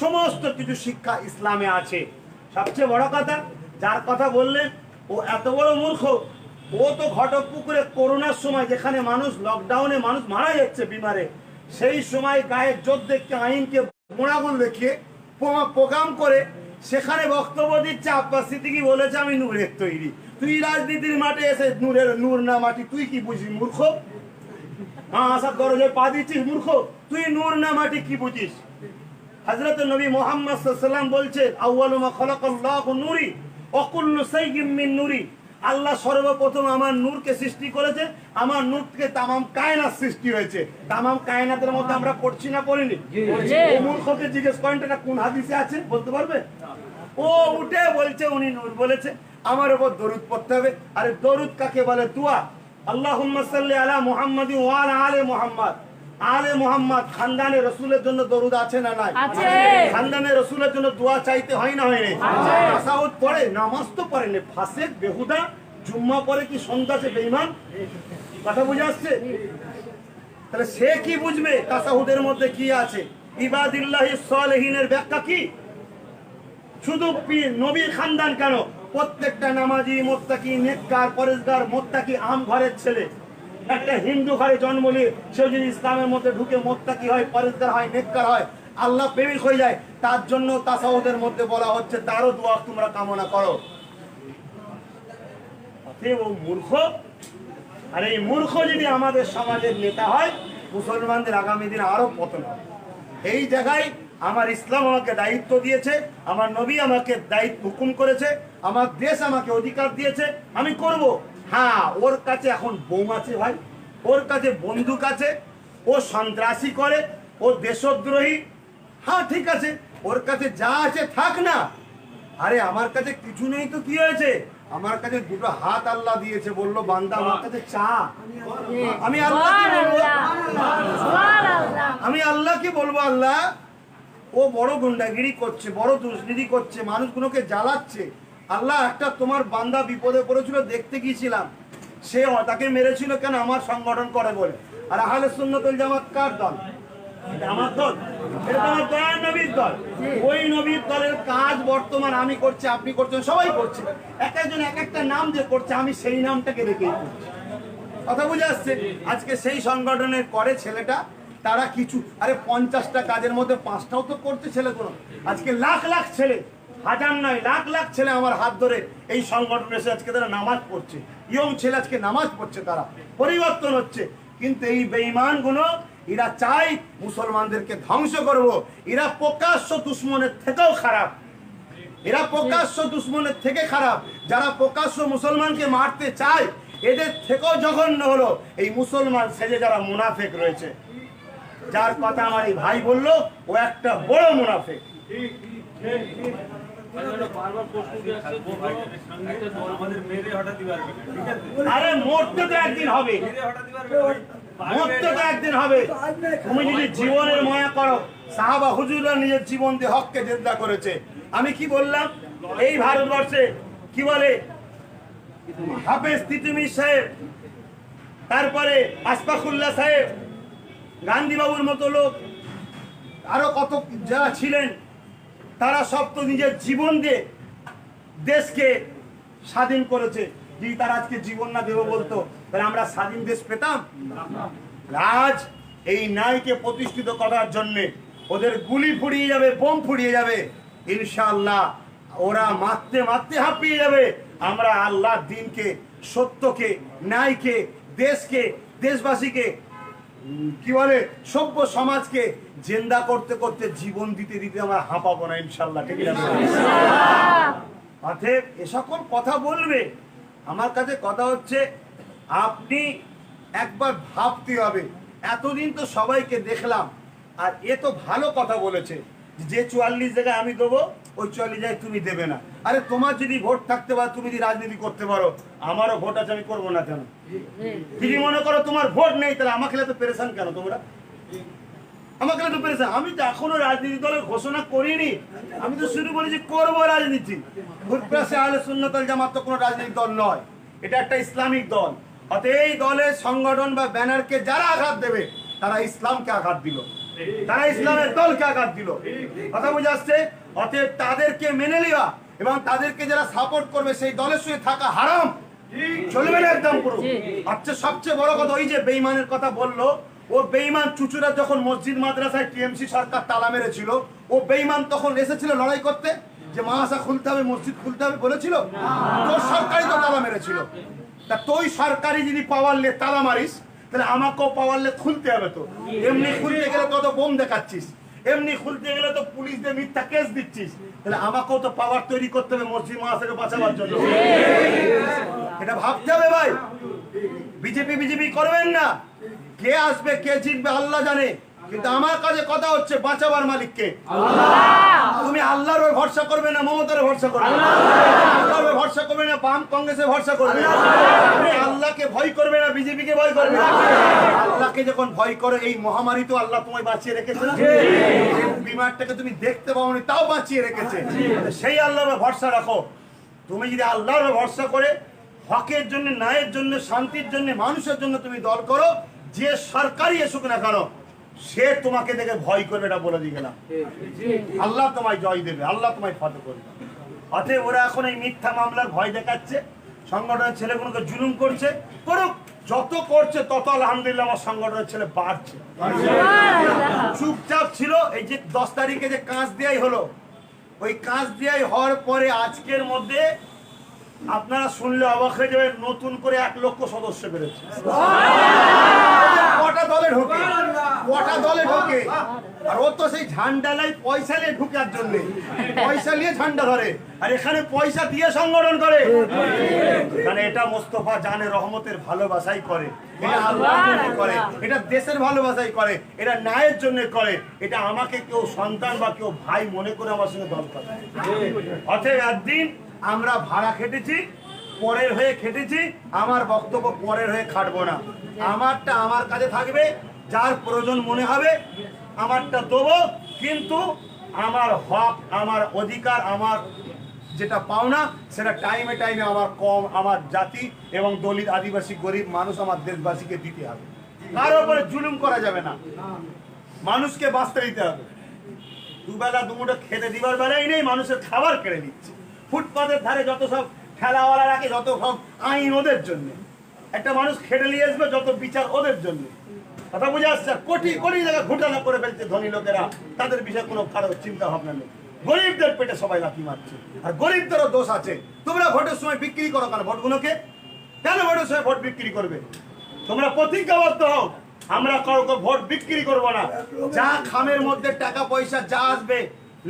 সমস্ত কিছু শিক্ষা ইসলামে আছে। সবচেয়ে বড় কথা, যার কথা বললেন ও এত বড় মূর্খ। ও তো ঘটকপুকুরে করোনার সময়, যেখানে মানুষ লকডাউনে মানুষ মারা যাচ্ছে বিমারে, সেই সময় গায়ের জোর দেখে আইনকে মোড়াগুল দেখিয়ে প্রোগ্রাম করে সেখানে বক্তব্য দিচ্ছে। আব্বাস সিদ্দিকী বলেছে আমি নূরের তৈরি। তুই রাজনীতির মাঠে এসে নূর না মাটি তুই কি বুঝিস মূর্খ? আসার দরজে পা দিচ্ছিস মূর্খ? তুই নূর না মাটি কি বুঝিস? হযরত নবী মুহাম্মদ সাল্লাল্লাহু আলাইহি ওয়াসাল্লাম বলছে আউয়ালু মা খালাকাল্লাহু নূরি ওয়া কুল্লু শাইইন মিন নূরি। আল্লাহ সর্বপ্রথম আমার নূরকে সৃষ্টি করেছে, আমার নূর থেকে তামাম কায়নাত সৃষ্টি হয়েছে। তামাম কায়নাতের মধ্যে আমরা পড়ছি না পড়িনি? ও মূর্খকে জিজ্ঞেস করেন এটা কোন হাদিসে আছে, বলতে পারবে? ও উঠে বলছে উনি নূর বলেছে, আমার উপর দরুদ পড়তে হবে। আরে দরুদ কাকে বলে? দোয়া। আল্লাহুম্মা সাল্লি আলা মুহাম্মাদিন ওয়া আলা আলি মুহাম্মাদ। আলে মুহাম্মদ খানদানে রাসূলের জন্য দরুদ আছে না নাই? আছে। খানদানে রাসূলের জন্য দোয়া চাইতে হয় না হয় না? তাসাউদ পড়ে, নামাজ তো পড়ে না, ফাসিক বেহুদা, জুম্মা পড়ে কি সন্ত্রাসে বেঈমান? কথা বুঝে আসছে? তাহলে সে কি বুঝবে তাসাউদের মধ্যে কি আছে? ইবাদিল্লাহিস সালিহিনের ব্যাখ্যা কি? শুধু নবীর খানদান কেন, প্রত্যেকটা নামাজি, মুত্তাকি, নেককার, পরেজগার, মুত্তাকি আম ঘরের ছেলে। একটা হিন্দু ঘরে জন্ম নিয়ে সে যদি ইসলামের মধ্যে ঢুকে মুত্তাকি হয়, পরেজগার হয়, নেককার হয়, আল্লাহ প্রেমিক হয়ে যায়, তার জন্য তাসাউদের মধ্যে বলা হচ্ছে তারও দোয়া তোমরা কামনা করো। ও মূর্খ। আর এই মূর্খ যদি আমাদের সমাজের নেতা হয়, মুসলমানদের আগামী দিনে আরো পতন হবে। এই জায়গায় আমার ইসলাম আমাকে দায়িত্ব দিয়েছে, আমার নবী আমাকে দায়িত্ব হুকুম করেছে, আমার দেশ আমাকে অধিকার দিয়েছে, আমি করব। হ্যাঁ, ওর কাছে এখন বোম আছে ভাই, ওর কাছে বন্দুক আছে, ও সন্ত্রাসী করে, ও দেশদ্রোহী। হ্যাঁ ঠিক আছে, ওর কাছে যা আছে থাক না। আরে আমার কাছে কিছু নেই তো কি হয়েছে? আমার কাছে দুটো হাত আল্লাহ দিয়েছে, বললো বান্দা আমার কাছে চা। আমি আল্লাহ কি বলবো? আমি আল্লাহ কি বলবো? আল্লাহ ও বড় গুন্ডাগিরি করছে, বড় দুর্নীতি করছে, মানুষগুলোকে জ্বালাচ্ছে। আল্লাহ একটা তোমার বান্দা বিপদে পড়েছিল, দেখতে গিয়েছিলাম, সে তাকে মেরেছিল কেন? আমার সংগঠন করে বলে। আর আহলে সুন্নাত ওয়াল জামাত কার দল? আমার দল, এটা আমার দয়ার নবীর দল। ওই নবীর দলের কাজ বর্তমান আমি করছি, আপনি করছেন, সবাই করছে। এক একজন এক একটা নাম যে করছে, আমি সেই নামটাকে রেখেই করছি। কথা বুঝে আসছে? আজকে সেই সংগঠনের করে ছেলেটা তারা কিছু, আরে 50টা কাজের মধ্যে 5টাও তো করতে ছেলেগুলো। আজকে লাখ লাখ ছেলে, হাজার নয় লাখ লাখ ছেলে আমার হাত ধরে এই সংগঠনে এসে আজকে তারা নামাজ পড়ছে, ইয়ং ছেলে আজকে নামাজ পড়ছে, তারা পরিবর্তন হচ্ছে। কিন্তু এই বেঈমানগুলো এরা চায় মুসলমানদেরকে ধ্বংস করব। এরা প্রকাশ্য দুশ্মনের থেকেও খারাপ, এরা প্রকাশ্য দুশ্মনের থেকে খারাপ। যারা প্রকাশ্য মুসলমানকে মারতে চায় এদের থেকেও জঘন্য হলো এই মুসলমান সেজে যারা মুনাফেক রয়েছে। যার কথা আমার এই ভাই বললো ও একটা বড় মুনাফেক। বারবার প্রশ্ন উঠে আসছে, একটা দল আমাদের মেরে হঠাৎই পারবে না, ঠিক আছে? আরে মরতে তো একদিন হবে, মেরে হঠাৎই পারবে না, ওই মরতে তো একদিন হবে। তুমি যদি জীবনের মায়া করো, সাহাবা হুজুররা নিজের জীবন দিয়ে হককে জিন্দা করেছে। আমি কি বললাম, এই ভারতবর্ষে কি বলে হাফেজ তিতুমির সাহেব, তারপরে আশফাকুল্লাহ সাহেব, গান্ধী বাবুর মতো লোক, আরো কত যারা ছিলেন, তারা সব তো নিজের জীবন দিয়ে দেশকে স্বাধীন করেছে। যদি তারা আজকে জীবন না দেব বলতো তাহলে আমরা স্বাধীন দেশ পেতাম? আজ এই ন্যায়কে প্রতিষ্ঠিত করার জন্য ওদের গুলি ফুরিয়ে যাবে, বোম ফুরিয়ে যাবে, ইনশাআল্লাহ ওরা মারতে মারতে হাঁপিয়ে যাবে। আমরা আল্লাহর দ্বীনকে, সত্যকে, ন্যায়কে, দেশকে, দেশবাসীকে কি বলে সভ্য সমাজকে জিন্দা করতে করতে জীবন দিতে দিতে আমরা হাঁপাবো না ইনশাআল্লাহ। ঠিক আছে? অতএব এ সকল কথা বলবে, আমার কাছে কথা হচ্ছে আপনি একবার ভাবতে হবে। এতদিন তো সবাইকে দেখলাম, আর এ তো ভালো কথা বলেছে যে 44 জায়গায় আমি দেবো, ওই 44 জায়গায় তুমি দেবে না। আরে তোমার যদি ভোট থাকতে পারে, তুমি যদি রাজনীতি করতে পারো, আমারও ভোট আছে, আমি করবো না কেন? যদি মনে করো তোমার ভোট নেই, তাহলে আমাকে তো পেরেশান কেন তোমরা? আমাকে তো পেরেশান। আমি তো এখনো রাজনীতি দলের ঘোষণা করিনি, আমি তো শুরু করেছি করবো রাজনীতি। হুরপ্রাসে আহলে সুন্নাত ওয়াল জামাত তো কোনো রাজনৈতিক দল নয়, এটা একটা ইসলামিক দল। অতএব এই দলের সংগঠন বা ব্যানারকে যারা আঘাত দেবে তারা ইসলামকে আঘাত দিল, তারা ইসলামের দলকে আঘাত দিল। কথা বুঝে আসছে? অতএব তাদেরকে মেনে নেওয়া এবং তাদেরকে যারা সাপোর্ট করবে সেই দলের সঙ্গে থাকা হারাম, চলবে না একদম পুরো। আচ্ছা, সবচেয়ে বড় কথা, ওই যে বেঈমানের কথা বললো, ও বেঈমান চুচুরা যখন মসজিদ মাদ্রাসায় টিএমসি সরকার তালা মেরেছিল, ও বেঈমান তখন এসেছিল লড়াই করতে যে মাদ্রাসা খুলতে হবে, মসজিদ খুলতে হবে বলেছিল? তোর সরকারই তো তালা মেরেছিল। তা তুই সরকারি যদি পাওয়ারলে তালা মারিস, তাহলে আমাকেও পাওয়ারলে খুলতে হবে। তো এমনি খুলতে গেলে তো বোম দেখাচ্ছিস, এমনি খুলতে গেলে তো পুলিশদের মিথ্যা কেস দিচ্ছিস, তাহলে আমাকেও তো পাওয়ার তৈরি করতে হবে মসজিদ মাদ্রাসাকে বাঁচাবার জন্য। এটা ভাবতে হবে ভাই। বিজেপি করবেন না, কে আসবে কে জিতবে আল্লাহ জানে, কিন্তু আমার কাছে কথা হচ্ছে বাঁচাবার মালিককে। তুমি আল্লাহর উপর ভরসা করবে না মমতার ভরসা করবে, আল্লাহর উপর ভরসা করবে না বাম কংগ্রেসে ভরসা করবে, তুমি আল্লাহকে ভয় করবে না বিজেপিকে ভয় করবে। আল্লাহকে যখন ভয় করো, এই মহামারী তো আল্লাহ তোমায় বাঁচিয়ে রেখেছে, বিমারটাকে তুমি দেখতে পাওনি তাও বাঁচিয়ে রেখেছে। সেই আল্লাহর উপর ভরসা রাখো। তুমি যদি আল্লাহর উপর ভরসা করে হকের জন্য, ন্যায়ের জন্য, শান্তির জন্য, মানুষের জন্য তুমি দল করো, যে সরকারই এসুক না কেন সে তোমাকে দেখে ভয় করবে, এটা বলে দিয়ে গেলাম। আল্লাহ তোমায় জয় দেবে, আল্লাহ তোমায় ফতে করবে। অতএব ওরা এখন এই মিথ্যা মামলার ভয় দেখাচ্ছে, সংগঠনের ছেলেগুলোকে জুলুম করছে, করুক, যত করছে তত আলহামদুলিল্লাহ আমার সংগঠনের ছেলে বাড়ছে। চুপচাপ ছিল, এই যে 10 তারিখে যে কাঁচ দেয়াই হলো, ওই কাঁচ দেয়াই হওয়ার পরে আজকের মধ্যে আপনারা শুনলে অবাক হয়ে যাবেন, নতুন করে 1 লক্ষ সদস্য বেড়েছে। কটা দলে ঢোকে, কটা দলে ঢোকে, আর ও তো সেই ঝান্ডা লাই পয়সা নিয়ে ঢুকার জন্য, পয়সা নিয়ে ঝান্ডা ধরে, আর এখানে পয়সা দিয়ে সংগঠন করে। মানে এটা মোস্তফা জানে রহমতের ভালোবাসাই করে, এটা আল্লাহর জন্য করে, এটা দেশের ভালোবাসাই করে, এটা ন্যায়ের জন্য করে, এটা আমাকে কেউ সন্তান বা কেউ ভাই মনে করে আমার সঙ্গে দল করে। অতএব একদিন আমরা ভাড়া খেটেছি, পরের হয়ে খেটেছি, আমার বক্তব্য পরের হয়ে খাটবো না। আমারটা আমার কাছে থাকবে, যার প্রয়োজন মনে হবে আমারটা দেবো, কিন্তু আমার হক, আমার অধিকার, আমার যেটা পাওনা সেটা টাইমে টাইমে আমার কম, আমার জাতি এবং দলিত, আদিবাসী, গরিব মানুষ, আমার দেশবাসীকে দিতে হবে। কারো উপরে জুলুম করা যাবে না, মানুষকে বাঁচতে দিতে হবে। দুবেলা দুমুঠো খেতে দিবার বেলায় নেই, মানুষের খাবার কেড়ে নিচ্ছে। ফুটপাতের ধারে যত সব ঠেলাওয়ালা রাখে, যত সব আইন ওদের জন্য। একটা মানুষ খেটে নিয়ে আসবে, যত বিচার ওদের জন্য। কথা বুঝে আসছে? কোটি কোটি টাকা ঘোটালা করে ফেলছে ধনী লোকেরা, তাদের বিষয়ে কোনো কারো চিন্তা ভাবনা নেই। গরিবদের পেটে সবাই লাথি মারছে, আর গরিবদেরও দোষ আছে। তোমরা ভোটের সময় বিক্রি করো কেন ভোটগুলোকে? কেন ভোটের সময় ভোট বিক্রি করবে? তোমরা প্রতিজ্ঞাবদ্ধ হও, আমরা কাউকে ভোট বিক্রি করব না। যা খামের মধ্যে টাকা পয়সা যা আসবে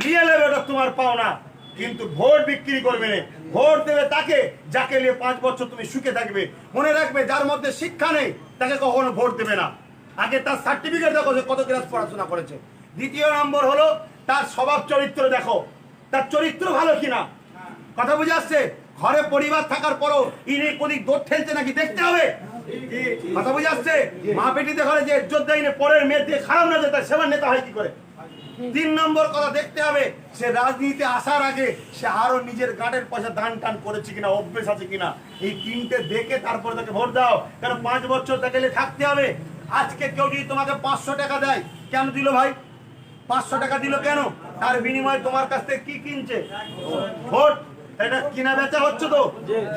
নিয়ে নেবে, ওটা তোমার পাওনা, কিন্তু ভোট বিক্রি করবে না। ভোট দেবে তাকে যাকে নিয়ে 5 বছর তুমি সুখে থাকবে। মনে রাখবে, যার মধ্যে শিক্ষা নেই তাকে কখনো ভোট দেবে না। আগে তার সার্টিফিকেট দেখো যে কত ক্লাস পড়াশোনা করেছে। দ্বিতীয় নম্বর হলো তার স্বভাব চরিত্র দেখো, তার চরিত্র ভালো কিনা। কথা বুঝে আসছে? ঘরে পরিবার থাকার পরও ইনি ওদিক দৌড় ঠেলছে নাকি দেখতে হবে। কথা বুঝে আসছে? মা পেটিতে ঘরে যে ইজ্জত দেয় না, পরের মেয়ে দিয়ে খারাপ না যেতে, সেবার নেতা হয় কি করে? 3 নম্বর কথা দেখতে হবে, সে রাজনীতিতে আসার আগে সে আরো নিজের গাঁটের পয়সা দান টান করেছে কিনা, অভ্যেস আছে কিনা। এই 3টে দেখে তারপরে তাকে ভোট দাও, কারণ 5 বছর তাকে থাকতে হবে। আজকে কেউ যদি তোমাকে 500 টাকা দেয়, কেন দিল ভাই? 500 টাকা দিল কেন? তার বিনিময়ে তোমার কাছ থেকে কি কিনছে? ভোট। এটা কিনা বেচা হচ্ছে তো।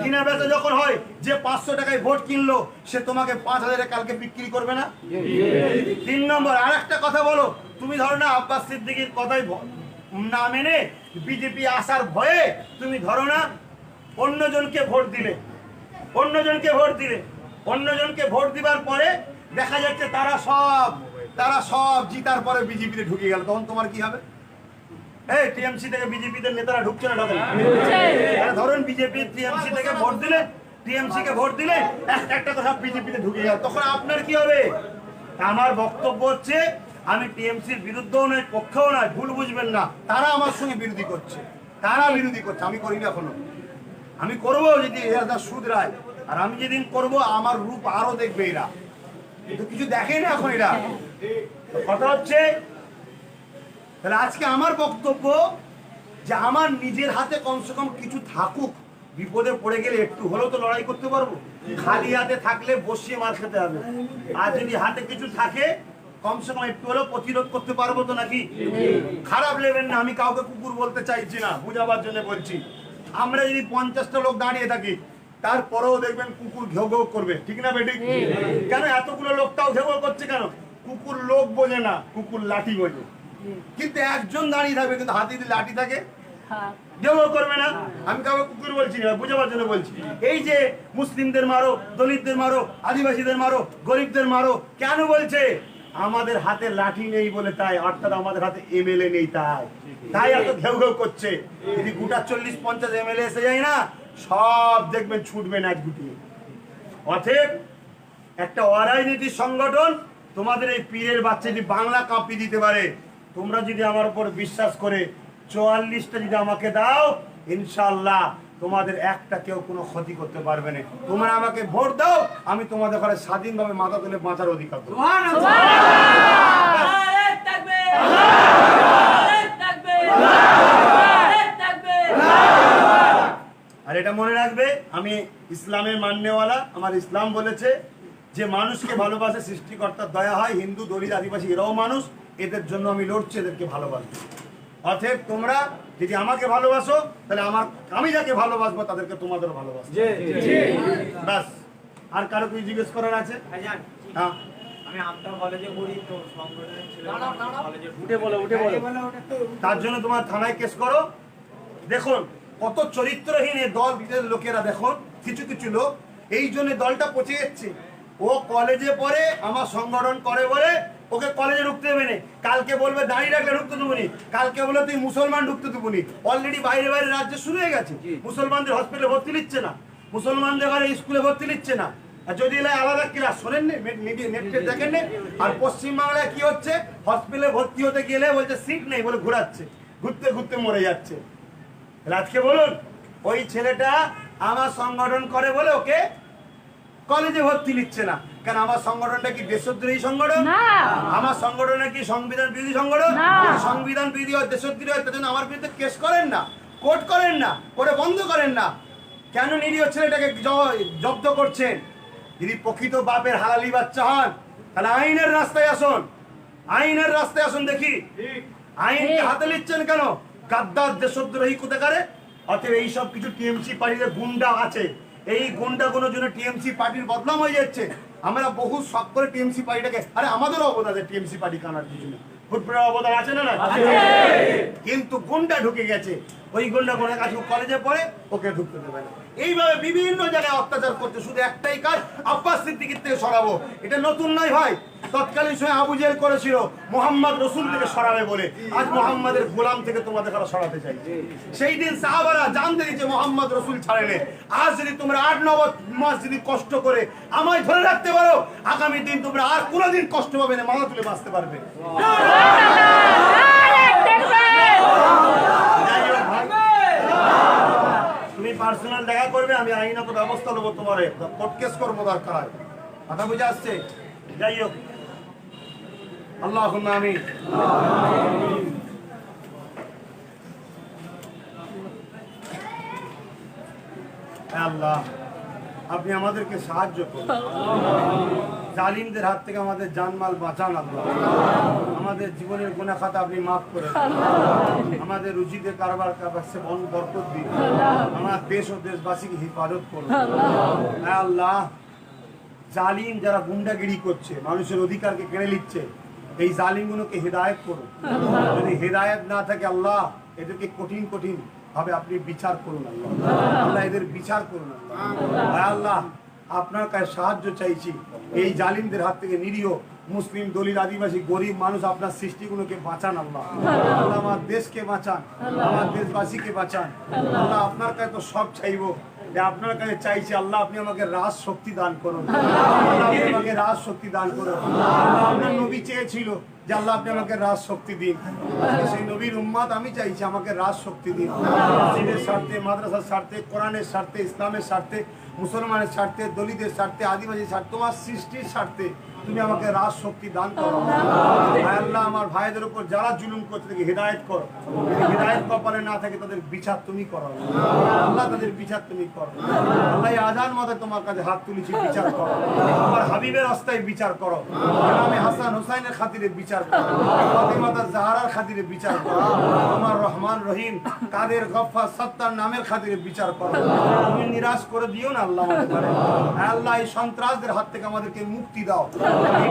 কিনা বেচা যখন হয়, যে 500 টাকায় ভোট কিনলো সে তোমাকে 5000 কালকে বিক্রি করবে না? 3 নম্বর আর একটা কথা বলো, তুমি ধরো না আব্বাস সিদ্দিকীর কথাই না মেনে বিজেপি আসার ভয়ে তুমি ধরো না অন্যজনকে ভোট দিলে। অন্যজনকে ভোট দিবার পরে দেখা যাচ্ছে তারা সব জিতার পরে বিজেপিতে ঢুকে গেল, তখন তোমার কি হবে? এই টিএমসি থেকে বিজেপিতে নেতারা ঢুকছে না ঢোকে? ধরুন বিজেপি টিএমসি থেকে ভোট দিলে, টিএমসি কে ভোট দিলে একটা কথা বিজেপিতে ঢুকে গেল, তখন আপনার কি হবে? আমার বক্তব্য হচ্ছে, আমি টিএমসির বিরুদ্ধেও নয় পক্ষেও নয়, ভুল বুঝবেন না। তারা আমার সঙ্গে বিরোধী করছে, আমি করিনি এখনো। আমি করবো যদি এরা সুদ রায়, আর আমি যেদিন করব আমার রূপ আরো দেখবে এরা, কিন্তু কিছু দেখেই না এখন এরা। কথা হচ্ছে, তাহলে আজকে আমার বক্তব্য যে আমার নিজের হাতে কমসে কম কিছু থাকুক, বিপদে পড়ে গেলে একটু হলেও তো লড়াই করতে পারবো। খালি হাতে থাকলে বসিয়ে মার খেতে হবে, আর যদি হাতে কিছু থাকে কমসে কম একটু হলেও প্রতিরোধ করতে পারবো তো নাকি? খারাপ নেবেন না, আমি কাউকে কুকুর বলতে চাইছি না, বুঝাবার জন্য বলছি। আমরা যদি 50টা লোক দাঁড়িয়ে থাকি, তারপরেও দেখবেন কুকুর ঘেউ ঘেউ করবে, ঠিক না বেঠিক? কেন এতগুলো লোকটাও ঘেউ ঘেউ করছে কেন? কুকুর লোক বোঝে না, কুকুর লাঠি বোঝে। কিন্তু একজন দাঁড়িয়ে থাকবে, কিন্তু হাতে যদি লাঠি থাকে ঘেউ ঘেউ করবে না। আমি কাউকে কুকুর বলছি না, বুঝাবার জন্য বলছি। এই যে মুসলিমদের মারো, দলিতদের মারো, আদিবাসীদের মারো, গরিবদের মারো, কেন বলছে? আমাদের হাতে লাঠি নেই বলে, তাই অর্থাৎ আমাদের হাতে এমএলএ নেই, তাই এত ঘেউ ঘেউ করছে। যদি গোটা 40-50 এমএলএ এসে যায় না, সব দেখবেন ছুটবে নাচ গুটিয়ে। অতএব একটা অরাজনীতির সংগঠন তোমাদের এই পীরের বাচ্চা যদি বাংলা কাঁপিয়ে দিতে পারে, তোমরা যদি আমার উপর বিশ্বাস করে 44টা যদি আমাকে দাও, ইনশাআল্লাহ তোমাদের একটা কেউ কোনো ক্ষতি করতে পারবে না। তোমরা আমাকে ভোট দাও, আমি তোমাদের ঘরে স্বাধীনভাবে মাথা তুলে বাঁচার অধিকার দেবো। আর এটা মনে রাখবে, আমি ইসলামের মাননেওয়ালা। আমার ইসলাম বলেছে যে মানুষকে ভালোবাসে সৃষ্টিকর্তার দয়া হয়। হিন্দু, দলিত, আদিবাসী এরাও মানুষ, এদের জন্য আমি লড়ছি, এদেরকে ভালোবাসবো। অতএব তোমরা যদি আমাকে ভালোবাসো, তাহলে আমি যাকে ভালোবাসবো তাদেরকে তোমাদেরও ভালোবাসবো। ব্যাস, আর কারো কিছু জিজ্ঞেস করার আছে? হ্যাঁ, আমি আমতা কলেজে পড়ি, তো সংগঠনের ছেলে কলেজে উঠে বলো। তার জন্য তোমার থানায় কেস করো। দেখুন কত চরিত্রহীন এই দল বিরোধী লোকেরা। দেখুন কিছু লোক এই জন্য দলটা পচে যাচ্ছে। ও কলেজে পড়ে, আমার সংগঠন করে বলে ওকে কলেজে ঢুকতে দেবে না। কালকে বলবে দাঁড়িয়ে রাখলে ঢুকতে দেবো নি, কালকে বলে তুই মুসলমান ঢুকতে দেবো নি। অলরেডি বাইরে রাজ্যে শুরু হয়ে গেছে। মুসলমানদের হসপিটালে ভর্তি নিচ্ছে না, মুসলমানদের ঘরে স্কুলে ভর্তি নিচ্ছে না। আর যদি এলাকায় আলাদা ক্লাস শোনেন নেটে দেখেন না। আর পশ্চিমবাংলায় কি হচ্ছে, হসপিটালে ভর্তি হতে গেলে বলছে সিট নেই বলে ঘুরাচ্ছে, ঘুরতে ঘুরতে মরে যাচ্ছে। আজকে বলুন, ওই ছেলেটা আমার সংগঠন করে বলে ওকে কলেজে ভর্তি নিচ্ছে না কেন? আমার সংগঠনটা কি দেশদ্রোহী সংগঠন? আমার সংগঠনে কি সংবিধান বিরোধী সংগঠন? সংবিধান বিরোধী হয়, দেশদ্রোহী হয়, তার জন্য আমার বিরুদ্ধে কেস করেন না, কোর্ট করেন না, করে বন্ধ করেন না। কেন নিরীহ ছেলেটাকে জব্দ করছেন? যদি প্রকৃত বাপের হালালি বাচ্চা হন, তাহলে আইনের রাস্তায় আসুন, আইনের রাস্তায় আসুন। দেখি আইনকে হাতে নিচ্ছেন কেন? গাদ্দার দেশদ্রোহী কোথাকারে। অতএব এইসব কিছু টিএমসি পার্টিতে গুন্ডা আছে, এই গুন্ডাগুলোর জন্য টিএমসি পার্টির বদনাম হয়ে যাচ্ছে। আমরা বহু শখ করে টিএমসি পার্টিটাকে, আরে আমাদেরও অবদান আছে টিএমসি পার্টি কানার পিছনে, ফুটবলের অবদান আছে না না? কিন্তু গুন্ডা ঢুকে গেছে, ওই গুন্ডা কোনো কাছে কলেজে পড়ে, ওকে ঢুকতে দেবে না। এইভাবে বিভিন্ন জায়গায় অত্যাচার করতে, শুধু একটাই কাজ, আব্বাস সিদ্দিকীর থেকে সরাবো। এটা নতুন নয় ভাই, তৎকালীন সময় আবু জেহেল করেছিল মোহাম্মদ রসুল থেকে সরাবে বলে। আজ মোহাম্মদের গোলাম থেকে তোমাদের কারা সরাতে চাই। সেই দিন সাহাবারা জানতে দিয়েছে মোহাম্মদ রসুল ছাড়েনে। আজ যদি তোমরা 8-9 মাস যদি কষ্ট করে আমায় ধরে রাখতে পারো, আগামী দিন তোমরা আর কোনোদিন কষ্ট পাবে না, মাথা তুলে বাঁচতে পারবে। তুমি পার্সোনাল দেখা করবে, আমি আইনত ব্যবস্থা নেবো, তোমার কোর্ট কেস করবো দরকার হয়। কথা বুঝে আসছে? যাই হোক, আল্লাহুম্মা আমিন। আল্লাহ, আপনি আমাদেরকে সাহায্য করুন, জালিমদের হাত থেকে আমাদের জানমাল বাঁচান আল্লাহ। আমাদের জীবনের গুনাহ খাতা আপনি মাফ করে দিন, আমাদের রুজিতে কারবার কাছে বরকত দিন, আমার দেশ ও দেশবাসীকে হেফাজত করুন। হ্যাঁ আল্লাহ, জালিম যারা গুন্ডাগিরি করছে, মানুষের অধিকারকে কেড়ে নিচ্ছে, এই জালিমগুলোকে হেদায়েত করুন। যদি হেদায়েত না থাকে আল্লাহ, এদেরকে কঠিন কঠিন ভাবে আপনি বিচার করুন আল্লাহ। আল্লাহ এদের বিচার করুন আল্লাহ। হ্যাঁ আল্লাহ, আপনার কাছে সাহায্য চাইছি, এই জালিমদের হাত থেকে নিরীহ মুসলিম, দলিত, আদিবাসী, গরিব মানুষ আপনার সৃষ্টিগুলোকে বাঁচান আল্লাহ। আল্লাহ আমার দেশকে বাঁচান, আমার দেশবাসীকে বাঁচান আল্লাহ। আপনার কাছে তো সব চাইবো, আপনার কাছে চাইছি আল্লাহ, আপনি আমাকে রাজ শক্তি দান করুন, আপনি আমাকে রাজ শক্তি দান করুন। আপনার নবী চেয়েছিল যে আল্লাহ আপনি আমাকে রাজ শক্তি দিন, সেই নবীর উম্মত আমি চাইছি আমাকে রাজ শক্তি দিন। মসজিদের স্বার্থে, মাদ্রাসার স্বার্থে, কোরআনের স্বার্থে, ইসলামের স্বার্থে, মুসলমানের স্বার্থে, দলিতের স্বার্থে, আদিবাসীর স্বার্থে, তোমার সৃষ্টির স্বার্থে তুমি আমাকে রাজ শক্তি দান করো। আল্লাহ, আমার ভাইদের উপর যারা জুলুম করছে তাদেরকে হেদায়েত করো, হেদায়েত কপালে না থাকে তাদের বিচার তুমি করো আল্লাহ, তাদের বিচার তুমি করো আল্লাহ। আজান মাথায় তোমার কাছে হাত তুলেছি, বিচার করো, আমার হাবিবের রাস্তায় বিচার করো, ইমামে হাসান হুসাইনের খাতিরে বিচার করো, ফাতিমা জাহরার খাতিরে বিচার করো, আমার রহমান রহিম কাদের গফফার সত্তার নামের খাতিরে বিচার করো। তুমি নিরাশ করে দিও না আল্লাহ আমাদের। আল্লাহ, এই সন্ত্রাসদের হাত থেকে আমাদেরকে মুক্তি দাও।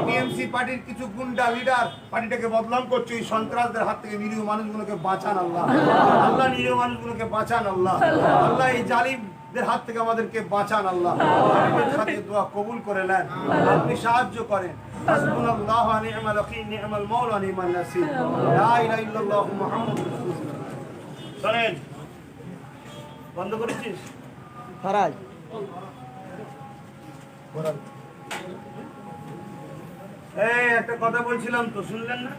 টিএমসি পার্টির কিছু গুন্ডা লিডার পার্টিটাকে বদনাম করছে, এই সন্ত্রাসদের হাত থেকে নিরীহ মানুষগুলোকে বাঁচান আল্লাহ। আল্লাহ, নিরীহ মানুষগুলোকে বাঁচান আল্লাহ। আল্লাহ, এই জালিমদের হাত থেকে আমাদেরকে বাঁচান আল্লাহ। সাথে দোয়া কবুল করে নেন, আপনি সাহায্য করেন। হাসবুনাল্লাহু ওয়া নি'মাল ওয়াকিল, নি'মাল মাওলা, নি'মান নাসির, লা ইলাহা ইল্লাল্লাহু মুহাম্মাদুর রাসূলুল্লাহ। চলেন, বন্ধ করেছিস ফারাজ? এই একটা কথা বলছিলাম তো, শুনলেন না?